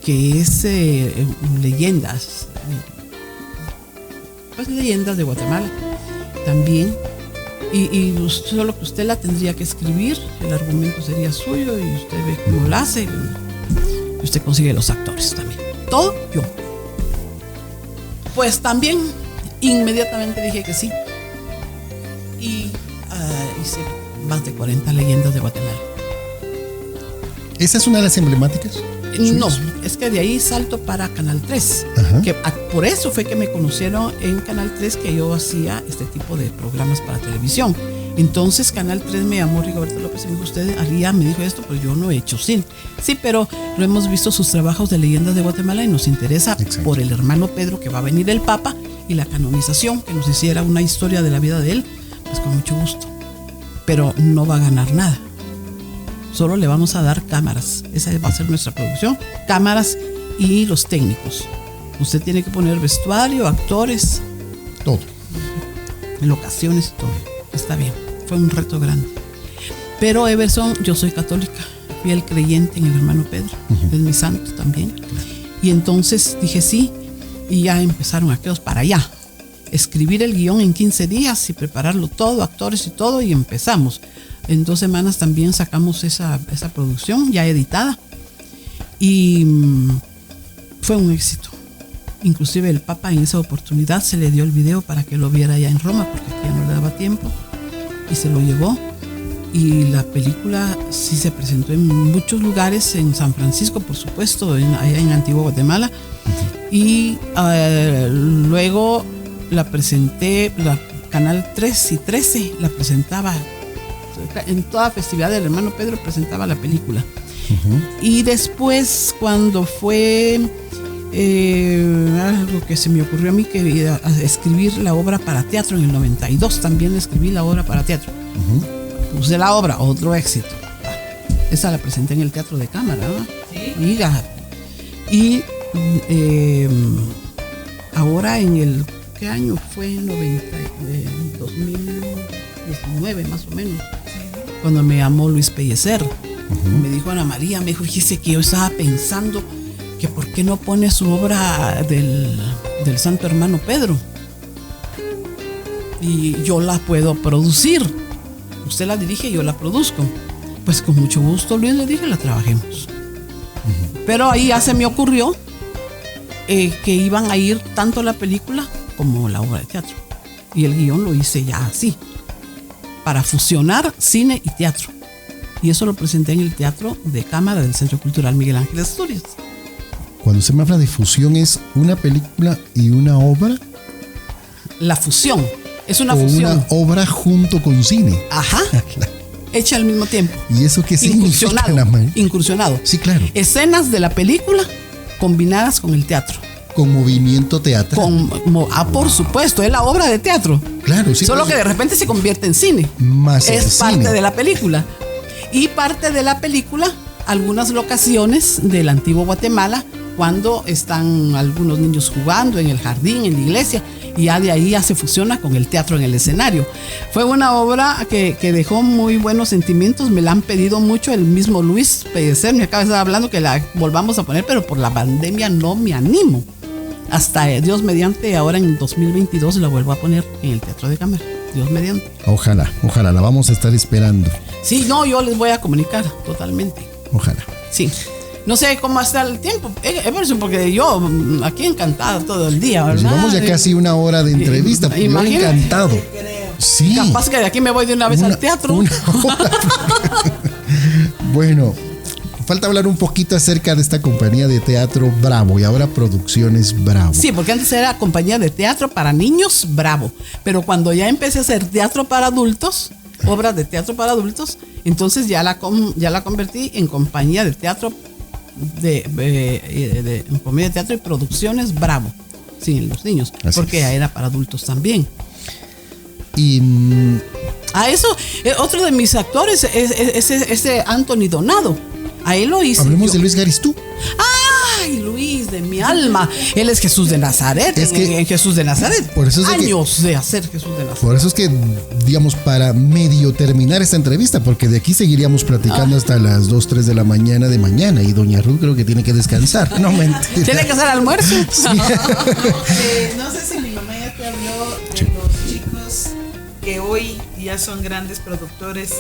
que es leyendas, pues leyendas de Guatemala también, y solo que usted la tendría que escribir, el argumento sería suyo y usted ve cómo lo hace, y usted consigue los actores también, todo yo. Pues también inmediatamente dije que sí, y hice más de 40 leyendas de Guatemala. ¿Esa es una de las emblemáticas? No, es que de ahí salto para Canal 3. Que por eso fue que me conocieron en Canal 3, que yo hacía este tipo de programas para televisión. Entonces Canal 3 me llamó Rigoberto López y me dijo, usted me dijo esto, pero yo no he hecho cine. Sí, pero lo hemos visto sus trabajos de leyendas de Guatemala y nos interesa por el hermano Pedro, que va a venir el Papa, y la canonización, que nos hiciera una historia de la vida de él, pues con mucho gusto. Pero no va a ganar nada. Solo le vamos a dar cámaras. Esa va a ser nuestra producción. Cámaras y los técnicos. Usted tiene que poner vestuario, actores. Todo. Locaciones, todo. Está bien. Fue un reto grande. Pero Everson, yo soy católica. Fiel creyente en el hermano Pedro. Es mi santo también. Y entonces dije sí. Y ya empezaron aquellos para allá. Escribir el guión en 15 días y prepararlo todo, actores y todo, y empezamos. En 2 semanas también sacamos esa producción ya editada y fue un éxito. Inclusive el Papa en esa oportunidad se le dio el video para que lo viera allá en Roma, porque aquí ya no le daba tiempo, y se lo llevó. Y la película sí se presentó en muchos lugares, en San Francisco, por supuesto, allá en Antigua Guatemala. Y luego la presenté, la Canal 3 y 13 la presentaba. En toda festividad del hermano Pedro presentaba la película. Y después, cuando fue algo que se me ocurrió a mí, que a escribir la obra para teatro en el 92, también escribí la obra para teatro. Puse la obra, otro éxito. Esa la presenté en el Teatro de Cámara, ¿no? Y ahora en el, ¿qué año fue? 2019 más o menos, cuando me llamó Luis Pellecer. Me dijo Ana María, me dijo, fíjese que yo estaba pensando que por qué no pone su obra del Santo Hermano Pedro y yo la puedo producir. Usted la dirige y yo la produzco. Pues con mucho gusto, Luis, le dije, la trabajemos. Pero ahí ya se me ocurrió que iban a ir tanto la película como la obra de teatro. Y el guión lo hice ya así, para fusionar cine y teatro. Y eso lo presenté en el Teatro de Cámara del Centro Cultural Miguel Ángel Asturias. Cuando se me habla de fusión, ¿es una película y una obra? La fusión. Es una o fusión. Una obra junto con cine. Ajá. Hecha al mismo tiempo. ¿Y eso qué significa? Incursionado. Sí, claro. Escenas de la película combinadas con el teatro. Con movimiento teatral. Por supuesto, es la obra de teatro. Claro, sí. Solo que de repente se convierte en cine. Más es parte de la película. Y parte de la película, algunas locaciones del antiguo Guatemala, cuando están algunos niños jugando en el jardín, en la iglesia, y ya de ahí ya se fusiona con el teatro en el escenario. Fue una obra que dejó muy buenos sentimientos. Me la han pedido mucho, el mismo Luis Pellecer me acaba de estar hablando que la volvamos a poner, pero por la pandemia no me animo. Hasta Dios mediante, ahora en 2022 la vuelvo a poner en el Teatro de Cámara. Dios mediante. Ojalá, la vamos a estar esperando. Sí, no, yo les voy a comunicar totalmente. Ojalá. Sí. No sé cómo está el tiempo, porque yo aquí encantada todo el día, ¿verdad? Pues llevamos ya casi una hora de entrevista, yo encantado. Sí. Capaz que de aquí me voy de una vez al teatro. Bueno, falta hablar un poquito acerca de esta compañía de teatro Bravo y ahora Producciones Bravo. Sí, porque antes era compañía de teatro para niños Bravo, pero cuando ya empecé a hacer teatro para adultos, obras de teatro para adultos, entonces ya la convertí en compañía de teatro de compañía de teatro y Producciones Bravo, sí, los niños, así porque ya era para adultos también. Y eso, otro de mis actores es Anthony Donado. A él lo hice. Hablemos de Luis Garistú. Ay, Luis de mi alma. Él es Jesús de Nazaret. En Jesús de Nazaret. Por eso es años de hacer Jesús de Nazaret. Por eso es que, digamos, para medio terminar esta entrevista, porque de aquí seguiríamos platicando hasta las 2, 3 de la mañana y doña Ruth creo que tiene que descansar. No, mentira. Tiene que hacer almuerzo. Sí. No sé si mi mamá ya te habló de los chicos que hoy ya son grandes productores,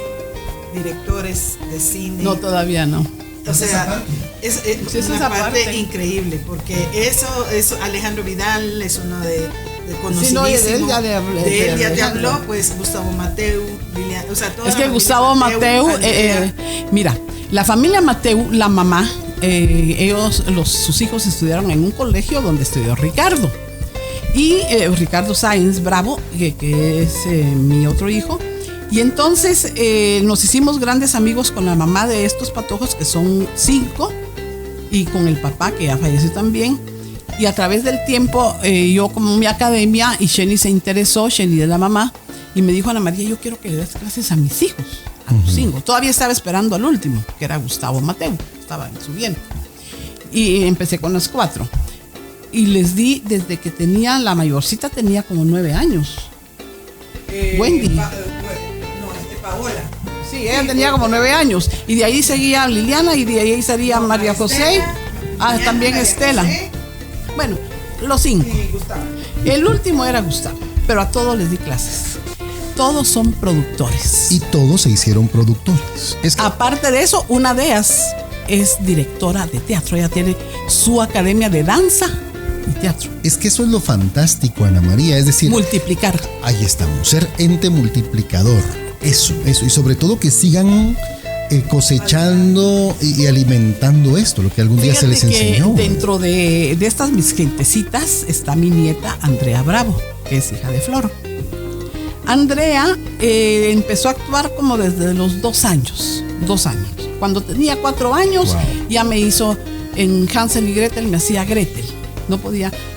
directores de cine. No, todavía no. O sea, es una parte increíble, porque eso Alejandro Vidal es uno de conocidísimo. Sí, no, de él ya te habló, pues Gustavo Mateu, Liliana, o sea, toda es que Gustavo Mateu, mira, la familia Mateu, la mamá, sus hijos estudiaron en un colegio donde estudió Ricardo. Y Ricardo Sáenz Bravo, que es mi otro hijo. Y entonces nos hicimos grandes amigos con la mamá de estos patojos, que son 5, y con el papá, que ya falleció también. Y a través del tiempo, yo como mi academia, y Sheni se interesó, Sheni de la mamá, y me dijo: Ana María, yo quiero que le des clases a mis hijos, a los 5. Todavía estaba esperando al último, que era Gustavo Mateu, estaba subiendo. Y empecé con los 4. Y les di desde que tenía, la mayorcita tenía como 9 años. Wendy. Paola. Sí, ella tenía como 9 años. Y de ahí seguía Liliana, y de ahí seguía María José. También Estela. Bueno, los 5. El último era Gustavo, pero a todos les di clases. todos son productores. Y todos se hicieron productores. Aparte de eso, una de ellas es directora de teatro. Ella tiene su academia de danza y teatro. Es que eso es lo fantástico, Ana María. Es decir, multiplicar. Ahí estamos, ser ente multiplicador. Eso. Y sobre todo que sigan cosechando y alimentando esto, lo que algún día se les enseñó. Dentro de estas mis gentecitas está mi nieta Andrea Bravo, que es hija de Flor. Andrea empezó a actuar como desde los 2 años. Cuando tenía 4 años, ya me hizo en Hansel y Gretel, me hacía Gretel.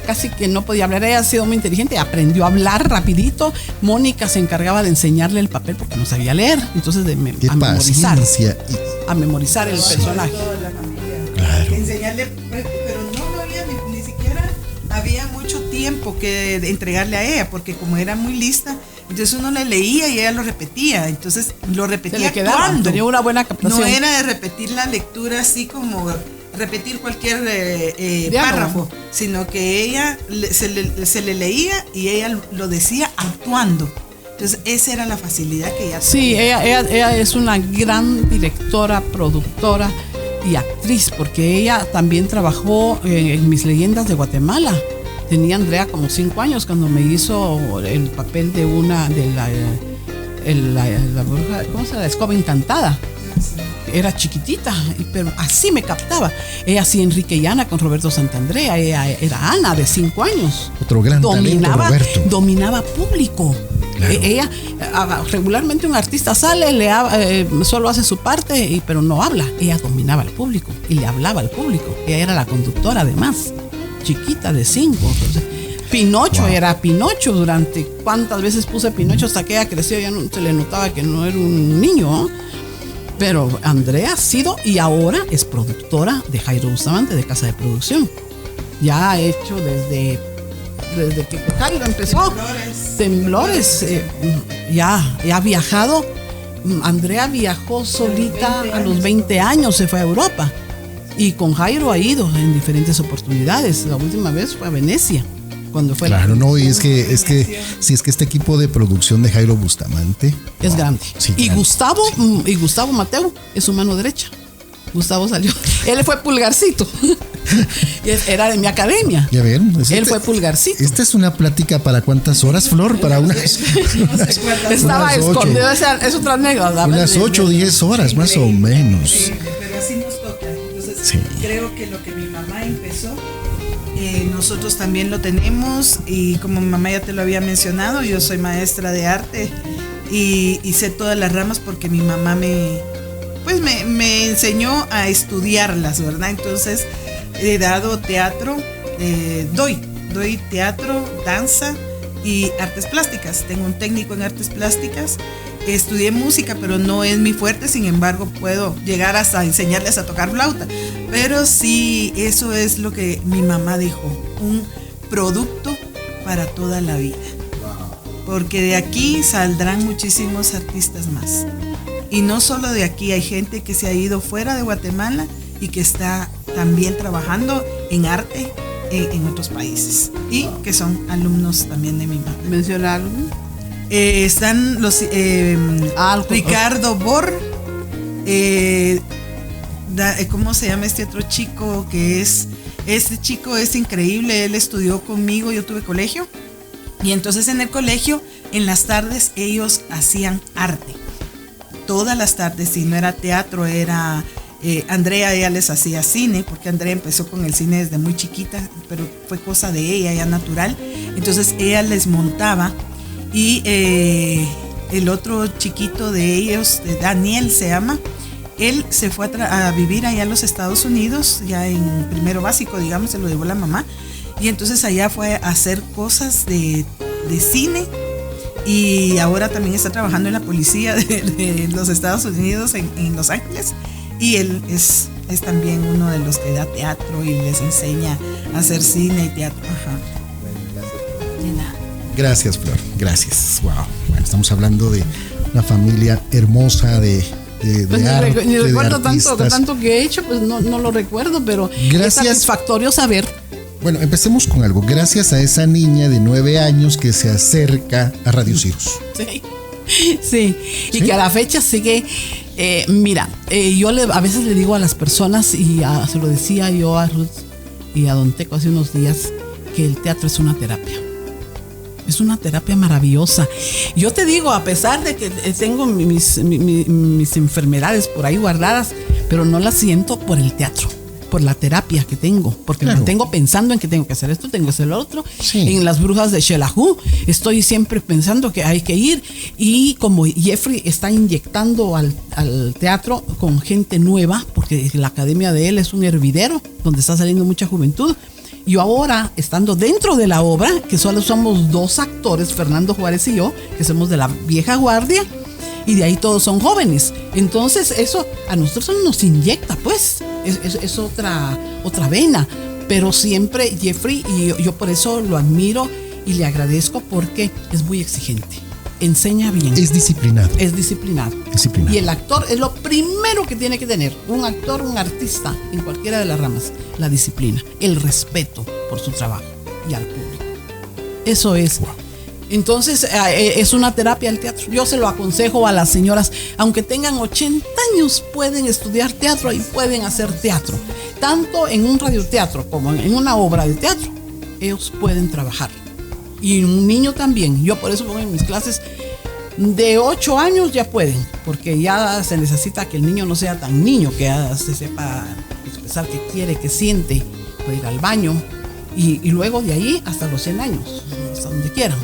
Casi que no podía hablar. Ella ha sido muy inteligente, aprendió a hablar rapidito. Mónica se encargaba de enseñarle el papel porque no sabía leer, entonces a memorizar el personaje. Claro. Enseñarle, pero no había ni siquiera había mucho tiempo que entregarle a ella, porque como era muy lista, entonces uno le leía y ella lo repetía, entonces lo repetía actuando. Tenía una buena captación. No era de repetir la lectura así como repetir cualquier párrafo, sino que ella se le leía y ella lo decía actuando. Entonces esa era la facilidad que ella tenía. Sí, ella es una gran directora, productora y actriz, porque ella también trabajó en Mis Leyendas de Guatemala. Tenía Andrea como 5 años cuando me hizo el papel de la bruja, ¿cómo se llama? La escoba encantada. Era chiquitita, pero así me captaba. Ella hacía Enrique y Ana con Roberto Santandrea. Ella era Ana de 5 años. Otro gran talento, Roberto. Dominaba público. Claro. Ella, regularmente un artista sale, solo hace su parte, pero no habla. Ella dominaba al público y le hablaba al público. Ella era la conductora además, chiquita de 5. Pinocho era Pinocho durante cuántas veces puse Pinocho hasta que ella creció, ya no se le notaba que no era un niño. Pero Andrea ha sido y ahora es productora de Jairo Bustamante, de Casa de Producción. Ya ha hecho desde que Jairo empezó Temblores, ya ha viajado. Andrea viajó solita a los 20 años, se fue a Europa y con Jairo ha ido en diferentes oportunidades. La última vez fue a Venecia. Cuando fue y es que este equipo de producción de Jairo Bustamante es grande. Sí, y grande. Gustavo Mateo es su mano derecha. Gustavo salió. Él fue Pulgarcito. Era de mi academia. Ya ven. Él fue Pulgarcito. Esta es una plática para ¿cuántas horas, Flor? Para unas. Estaba escondido. Es otra anécdota. Unas 8 o 10 horas, más o menos. Pero así nos toca. Entonces, creo que lo que mi mamá empezó, nosotros también lo tenemos, y como mi mamá ya te lo había mencionado, yo soy maestra de arte y sé todas las ramas porque mi mamá me enseñó a estudiarlas, ¿verdad? Entonces he dado teatro, doy teatro, danza y artes plásticas. Tengo un técnico en artes plásticas. Estudié música, pero no es mi fuerte, sin embargo puedo llegar hasta enseñarles a tocar flauta. Pero sí, eso es lo que mi mamá dijo, un producto para toda la vida. Porque de aquí saldrán muchísimos artistas más. Y no solo de aquí, hay gente que se ha ido fuera de Guatemala y que está también trabajando en arte en otros países. Y que son alumnos también de mi mamá. ¿Menciona alumnos? Están los Ricardo Bor, ¿cómo se llama este otro chico? Este chico es increíble, él estudió conmigo, yo tuve colegio, y entonces en el colegio, en las tardes, ellos hacían arte, todas las tardes, si no era teatro, era Andrea, ella les hacía cine, porque Andrea empezó con el cine desde muy chiquita, pero fue cosa de ella, ya natural, entonces ella les montaba. Y el otro chiquito de ellos, Daniel se llama, él se fue a vivir allá a los Estados Unidos, ya en primero básico, digamos, se lo llevó la mamá. Y entonces allá fue a hacer cosas de cine, y ahora también está trabajando en la policía de los Estados Unidos en Los Ángeles. Y él es también uno de los que da teatro y les enseña a hacer cine y teatro. Ajá. Gracias, Flor. Gracias. Wow. Bueno, estamos hablando de una familia hermosa de arte, ni recuerdo de tanto que he hecho, pues no lo recuerdo, pero gracias. Es satisfactorio saber. Bueno, empecemos con algo. Gracias a esa niña de 9 años que se acerca a Radio Cirrus. Sí. Sí, y que a la fecha sigue. Mira, yo a veces le digo a las personas, se lo decía yo a Ruth y a Don Teco hace unos días, que el teatro es una terapia. Es una terapia maravillosa. Yo te digo, a pesar de que tengo mis enfermedades por ahí guardadas, pero no las siento por el teatro, por la terapia que tengo, porque me tengo pensando en que tengo que hacer esto, tengo que hacer lo otro. Sí. En las brujas de Xelajú estoy siempre pensando que hay que ir, y como Jeffrey está inyectando al teatro con gente nueva, porque la academia de él es un hervidero donde está saliendo mucha juventud. Yo ahora, estando dentro de la obra, que solo somos 2 actores, Fernando Juárez y yo, que somos de la vieja guardia, y de ahí todos son jóvenes. Entonces eso a nosotros nos inyecta, pues, es otra vena. Pero siempre Jeffrey, y yo por eso lo admiro y le agradezco, porque es muy exigente. Enseña bien. Es disciplinado. Es disciplinado. Y el actor es lo primero que tiene que tener. Un actor, un artista, en cualquiera de las ramas. La disciplina, el respeto por su trabajo y al público. Eso es. Wow. Entonces, es una terapia el teatro. Yo se lo aconsejo a las señoras, aunque tengan 80 años, pueden estudiar teatro y pueden hacer teatro. Tanto en un radioteatro como en una obra de teatro, ellos pueden trabajar. Y un niño también. Yo por eso pongo en mis clases de 8 años ya pueden, porque ya se necesita que el niño no sea tan niño, que ya se sepa expresar qué quiere, qué siente, puede ir al baño, y luego de ahí hasta los 100 años, hasta donde quieran,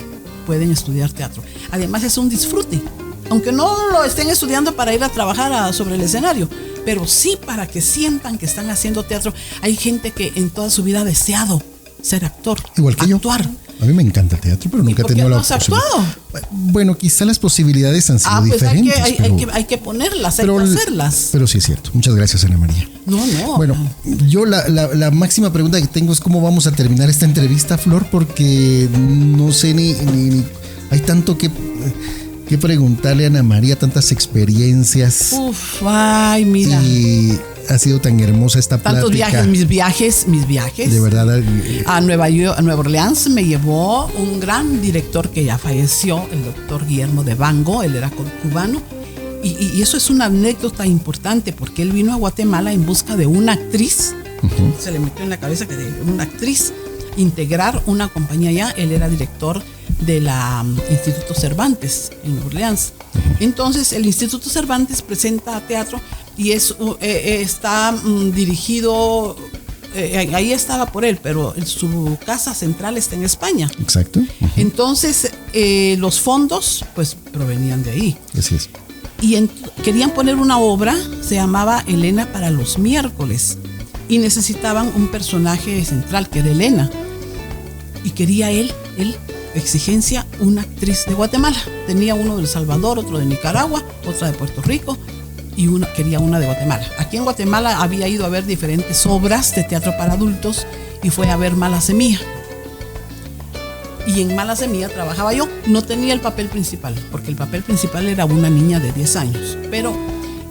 pueden estudiar teatro. Además es un disfrute, aunque no lo estén estudiando para ir a trabajar sobre el escenario, pero sí para que sientan que están haciendo teatro. Hay gente que en toda su vida ha deseado ser actor, igual que actuar. Yo. A mí me encanta el teatro, pero nunca he tenido la posibilidad. ¿Por qué no has actuado? Bueno, quizá las posibilidades han sido diferentes. Hay que ponerlas, hay que hacerlas. Pero sí es cierto. Muchas gracias, Ana María. No. Bueno, yo la máxima pregunta que tengo es cómo vamos a terminar esta entrevista, Flor, porque no sé ni hay tanto que preguntarle a Ana María, tantas experiencias. Ay, mira. Y ha sido tan hermosa esta plática. Tantos viajes, mis viajes. De verdad. A Nueva Orleans me llevó un gran director que ya falleció, el doctor Guillermo de Bango. Él era cubano. Y eso es una anécdota importante, porque él vino a Guatemala en busca de una actriz. Uh-huh. Se le metió en la cabeza que de una actriz integrar una compañía allá. Él era director de la Instituto Cervantes en Nueva Orleans. Uh-huh. Entonces el Instituto Cervantes presenta teatro y está dirigido, ahí estaba por él, pero su casa central está en España. Exacto. Uh-huh. Entonces los fondos pues provenían de ahí. Así es. Y querían poner una obra, se llamaba Elena para los miércoles, y necesitaban un personaje central que era Elena, y quería él exigencia, una actriz de Guatemala. Tenía uno de El Salvador, otro de Nicaragua, otra de Puerto Rico, y quería una de Guatemala. Aquí en Guatemala había ido a ver diferentes obras de teatro para adultos y fue a ver Mala Semilla. Y en Mala Semilla trabajaba yo. No tenía el papel principal, porque el papel principal era una niña de 10 años, pero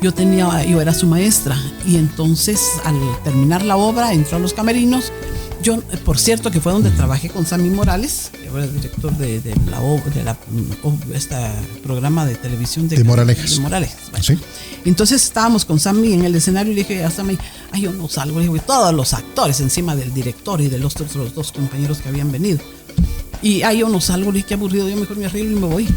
yo era su maestra. Y entonces al terminar la obra entró a los camerinos. Yo, por cierto, que fue donde trabajé con Sammy Morales, que era el director de este programa de televisión de Moralejas. De Morales. Bueno. ¿Sí? Entonces estábamos con Sammy en el escenario y le dije a Sammy, yo no salgo. Le dije, todos los actores encima del director y de los otros 2 compañeros que habían venido. Y yo no salgo, le dije, qué aburrido, yo mejor me arreglo y me voy.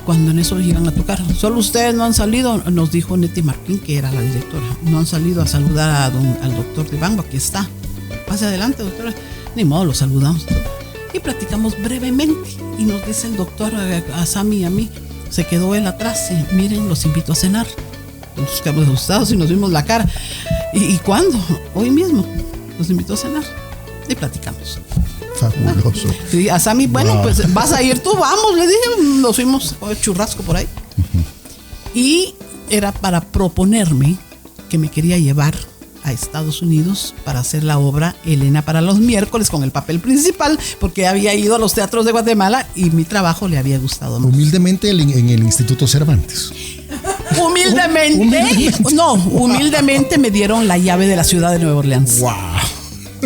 Cuando en eso llegan a tocar, solo ustedes no han salido, nos dijo Neti Martín, que era la directora, no han salido a saludar al doctor de Bango, aquí está. Pase adelante, doctora. Ni modo, lo saludamos y platicamos brevemente. Y nos dice el doctor a Sammy y a mí, se quedó él atrás, miren, los invito a cenar. Nos quedamos asustados y nos vimos la cara. ¿Y cuándo? Hoy mismo. Nos invitó a cenar y platicamos. Fabuloso. Y a Sammy, bueno, pues vas a ir tú, vamos, le dije. Nos fuimos a churrasco por ahí. Uh-huh. Y era para proponerme que me quería llevar a Estados Unidos para hacer la obra Elena para los miércoles con el papel principal, porque había ido a los teatros de Guatemala y mi trabajo le había gustado más. Humildemente en el Instituto Cervantes. Humildemente me dieron la llave de la ciudad de Nueva Orleans. Wow.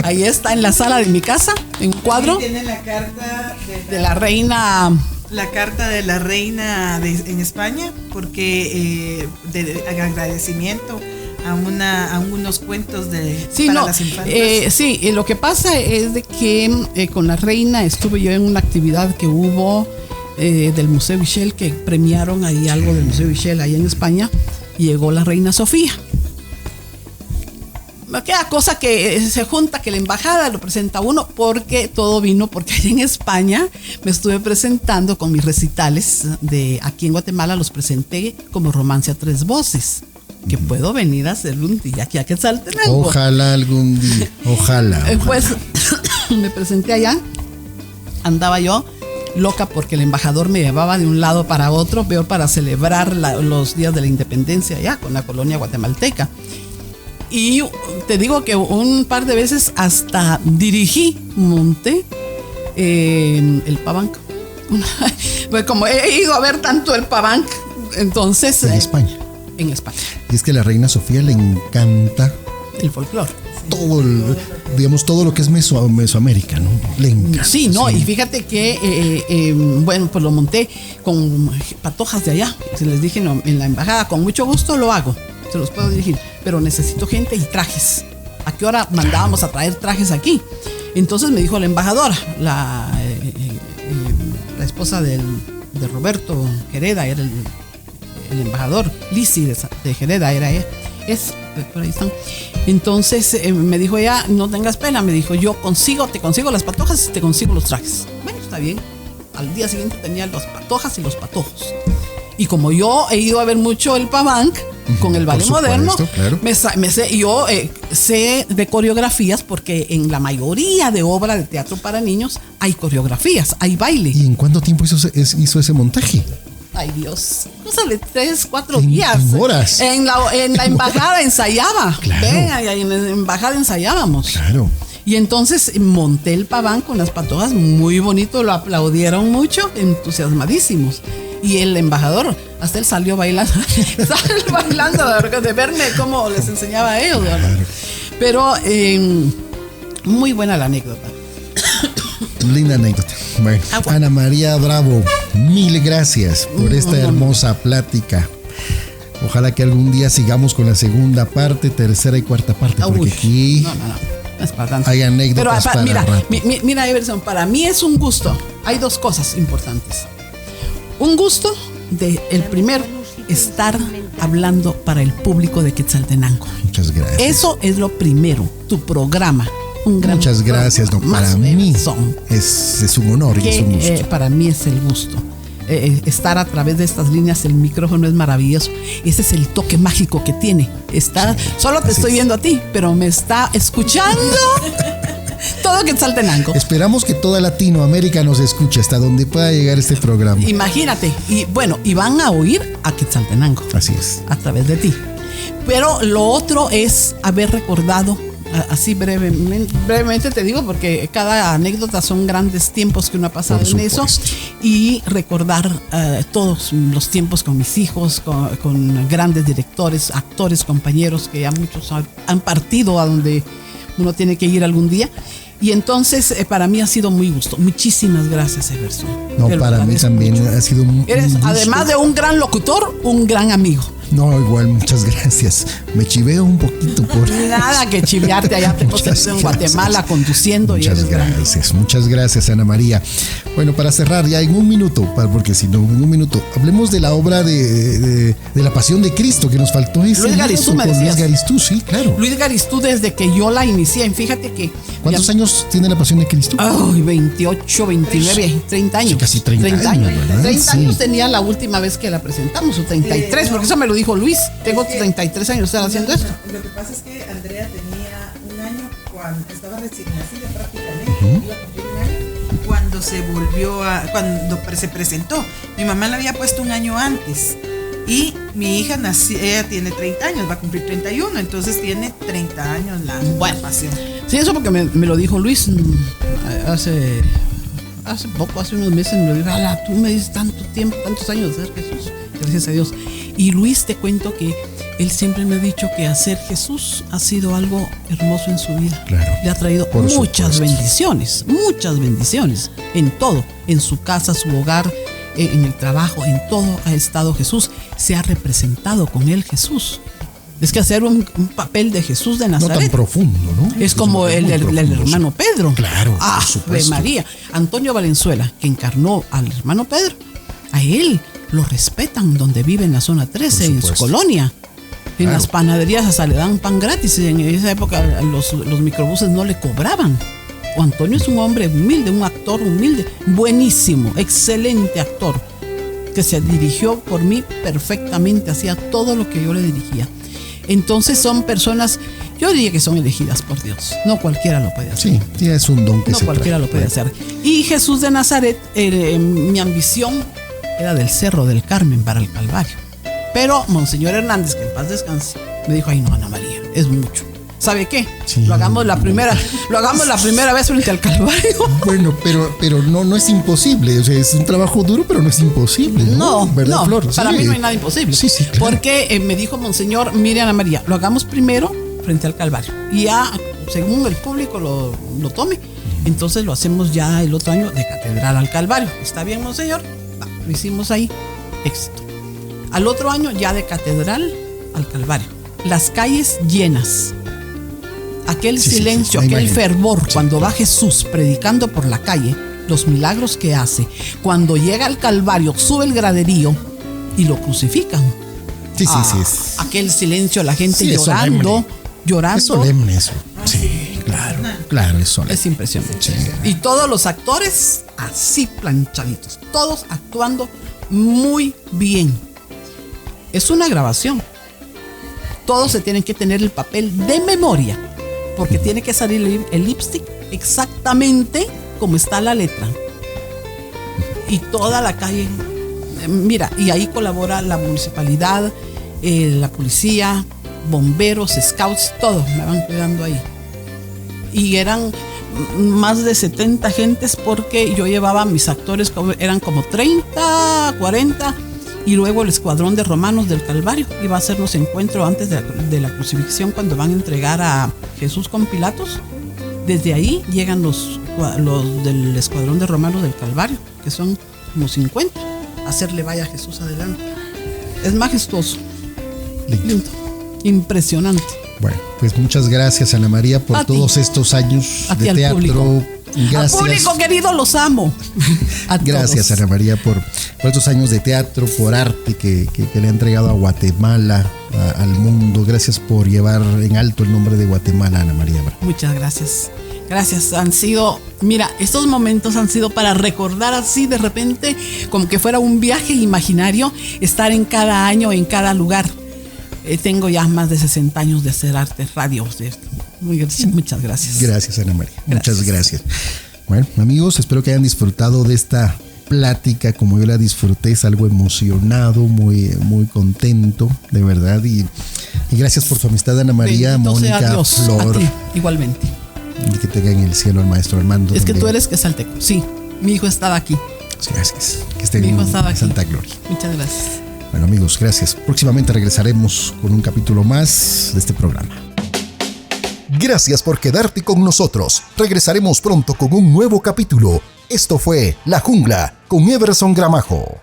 Ahí está en la sala de mi casa, en un cuadro. Tiene la carta de la reina la carta de la reina en España, porque de agradecimiento a unos cuentos para las infantas. Sí, lo que pasa es de que con la reina estuve yo en una actividad que hubo del Museo Michel, que premiaron ahí algo del Museo Michel ahí en España, y llegó la reina Sofía. Aquella cosa que se junta, que la embajada lo presenta uno, porque todo vino porque allá en España me estuve presentando con mis recitales de aquí en Guatemala, los presenté como Romance a 3 voces, que puedo venir a hacer un día aquí a Quetzaltenango. Ojalá algún día, ojalá. Pues me presenté allá, andaba yo loca porque el embajador me llevaba de un lado para otro, peor para celebrar los días de la independencia allá con la colonia guatemalteca. Y te digo que un par de veces hasta monté el Pabanc. Pues como he ido a ver tanto el Pabanc, entonces... En España. En España. Y es que a la reina Sofía le encanta... el folclore. Todo lo que es Mesoamérica, ¿no? Le encanta. Sí, no, y fíjate que, bueno, pues lo monté con patojas de allá. Se les dije no, en la embajada, con mucho gusto lo hago. Se los puedo dirigir, pero necesito gente y trajes. ¿A qué hora mandábamos a traer trajes aquí? Entonces me dijo la embajadora, la esposa de Roberto Gereda, era el embajador, Lisi de Gereda era ella. Por ahí están. Entonces me dijo ella, no tengas pena, me dijo, te consigo las patojas y te consigo los trajes. Bueno, está bien. Al día siguiente tenía las patojas y los patojos. Y como yo he ido a ver mucho el Pabanc, con el ballet moderno, claro. Yo sé de coreografías, porque en la mayoría de obras de teatro para niños hay coreografías, hay baile. ¿Y en cuánto tiempo hizo ese montaje? Ay, Dios, cósale 3-4 días. En horas. En la embajada ensayaba. Claro. En la embajada ensayábamos. Claro. Y entonces monté el Pabanc con las patojas, muy bonito, lo aplaudieron mucho, entusiasmadísimos. Y el embajador, hasta él salió bailando, de verme cómo les enseñaba a ellos. Claro. Pero muy buena la anécdota. Linda anécdota. Bueno, Ana María Bravo, mil gracias por esta hermosa plática. Ojalá que algún día sigamos con la segunda parte, tercera y cuarta parte, porque aquí es para tanto. Hay anécdotas. Pero mira, Everson, para mí es un gusto. Hay 2 cosas importantes. Un gusto el primero, estar hablando para el público de Quetzaltenango. Muchas gracias. Eso es lo primero, tu programa. Muchas gracias, no, para mí es un honor y es un gusto. Para mí es el gusto. Estar a través de estas líneas, el micrófono es maravilloso. Ese es el toque mágico que tiene. Solo te estoy viendo a ti, pero me está escuchando todo Quetzaltenango. Esperamos que toda Latinoamérica nos escuche hasta donde pueda llegar este programa. Imagínate, y van a oír a Quetzaltenango. Así es. A través de ti. Pero lo otro es haber recordado, así brevemente te digo, porque cada anécdota son grandes tiempos que uno ha pasado en eso, y recordar todos los tiempos con mis hijos, con grandes directores, actores, compañeros que ya muchos han partido a donde uno tiene que ir algún día. Y entonces para mí ha sido muy gusto. Muchísimas gracias, Everson. No, para mí también ha sido un Eres, gusto. Además de un gran locutor, un gran amigo. No, igual, muchas gracias. Me chiveo un poquito por... Nada que chivearte, allá te cosas en Guatemala conduciendo. Muchas gracias, Ana María. Bueno, para cerrar ya en un minuto, porque si no, en un minuto, hablemos de la obra de la Pasión de Cristo, que nos faltó ese. Luis Garistú, me decías. Luis Garistú, sí, claro. Luis Garistú, desde que yo la inicié, fíjate que... ¿Cuántos años tiene la Pasión de Cristo? Ay, 28, 29, 30 años. Sí, casi 30 años, ¿verdad? 30 años tenía la última vez que la presentamos, o 33, porque eso me lo dijo Luis. Tengo 33 años estar haciendo esto. Lo que pasa es que Andrea tenía un año cuando estaba recién nacida prácticamente, iba a cumplir un año, cuando se presentó. Mi mamá la había puesto un año antes. Y mi hija ella tiene 30 años, va a cumplir 31, entonces tiene 30 años la Pasión. Sí, eso porque me lo dijo Luis hace poco, hace unos meses, me lo dijo, tú me dices tanto tiempo, tantos años de ser Jesús, gracias a Dios. Y Luis, te cuento que él siempre me ha dicho que hacer Jesús ha sido algo hermoso en su vida. Claro, le ha traído muchas bendiciones en todo, en su casa, su hogar, en el trabajo, en todo ha estado Jesús, se ha representado con él Jesús. Es que hacer un papel de Jesús de Nazaret. No tan profundo, ¿no? Es como el hermano Pedro. Claro, por supuesto. María. Antonio Valenzuela, que encarnó al hermano Pedro, a él lo respetan donde vive en la zona 13, en su colonia. En las panaderías hasta le dan pan gratis. En esa época los microbuses no le cobraban. Antonio es un hombre humilde, un actor humilde, buenísimo, excelente actor, que se dirigió por mí perfectamente, hacía todo lo que yo le dirigía. Entonces son personas, yo diría que son elegidas por Dios. No cualquiera lo puede hacer. Sí, es un don que no cualquiera lo puede hacer. Y Jesús de Nazaret, mi ambición era del Cerro del Carmen para el Calvario. Pero Monseñor Hernández, que en paz descanse, me dijo, ay no, Ana María, es mucho. ¿Sabe qué? Sí. Lo hagamos la primera vez frente al Calvario. Bueno, pero no es imposible. O sea, es un trabajo duro, pero no es imposible. No, ¿verdad, Flor? Para mí no hay nada imposible. Sí, claro. Porque me dijo Monseñor, mire Ana María, lo hagamos primero frente al Calvario. Y ya, según el público lo tome, entonces lo hacemos ya el otro año de Catedral al Calvario. ¿Está bien, Monseñor? Lo hicimos ahí. Éxito. Al otro año ya de Catedral al Calvario. Las calles llenas. Aquel silencio, aquel fervor, cuando va Jesús predicando por la calle, los milagros que hace. Cuando llega al Calvario, sube el graderío y lo crucifican. Sí. Aquel silencio, la gente llorando. Es solemne eso. Sí, claro, es solemne. Es impresionante. Sí. Y todos los actores así planchaditos, todos actuando muy bien. Es una grabación. Todos se tienen que tener el papel de memoria, porque tiene que salir el lipstick exactamente como está la letra. Y toda la calle, mira, y ahí colabora la municipalidad, la policía, bomberos, scouts, todos me van cuidando ahí. Y eran más de 70 gentes, porque yo llevaba a mis actores, eran como 30, 40, y luego el escuadrón de romanos del Calvario iba a hacernos encuentro antes de la crucifixión, cuando van a entregar a Jesús con Pilatos. Desde ahí llegan los del escuadrón de romanos del Calvario, que son como 50, a hacerle vaya a Jesús adelante. Es majestuoso, lindo, impresionante. Bueno, pues muchas gracias, Ana María, por todos estos años de teatro. Público. Gracias. Al público querido, los amo. Gracias, todos. Ana María, por estos años de teatro, por arte que le ha entregado a Guatemala, al mundo. Gracias por llevar en alto el nombre de Guatemala, Ana María. Muchas gracias. Gracias. Estos momentos han sido para recordar así de repente, como que fuera un viaje imaginario, estar en cada año, en cada lugar. Tengo ya más de 60 años de hacer arte, radio. Muchas gracias. Gracias, Ana María. Muchas gracias. Bueno, amigos, espero que hayan disfrutado de esta plática como yo la disfruté. Es algo emocionado, muy, muy contento, de verdad. Y gracias por su amistad, Ana María, bendito Mónica, Dios, Flor. a ti, igualmente. Y que tenga en el cielo al maestro Armando. Es que tú eres quesalteco. Sí, mi hijo estaba aquí. Sí, gracias. Que esté en Santa Gloria. Muchas gracias. Bueno, amigos, gracias. Próximamente regresaremos con un capítulo más de este programa. Gracias por quedarte con nosotros. Regresaremos pronto con un nuevo capítulo. Esto fue La Jungla con Everson Gramajo.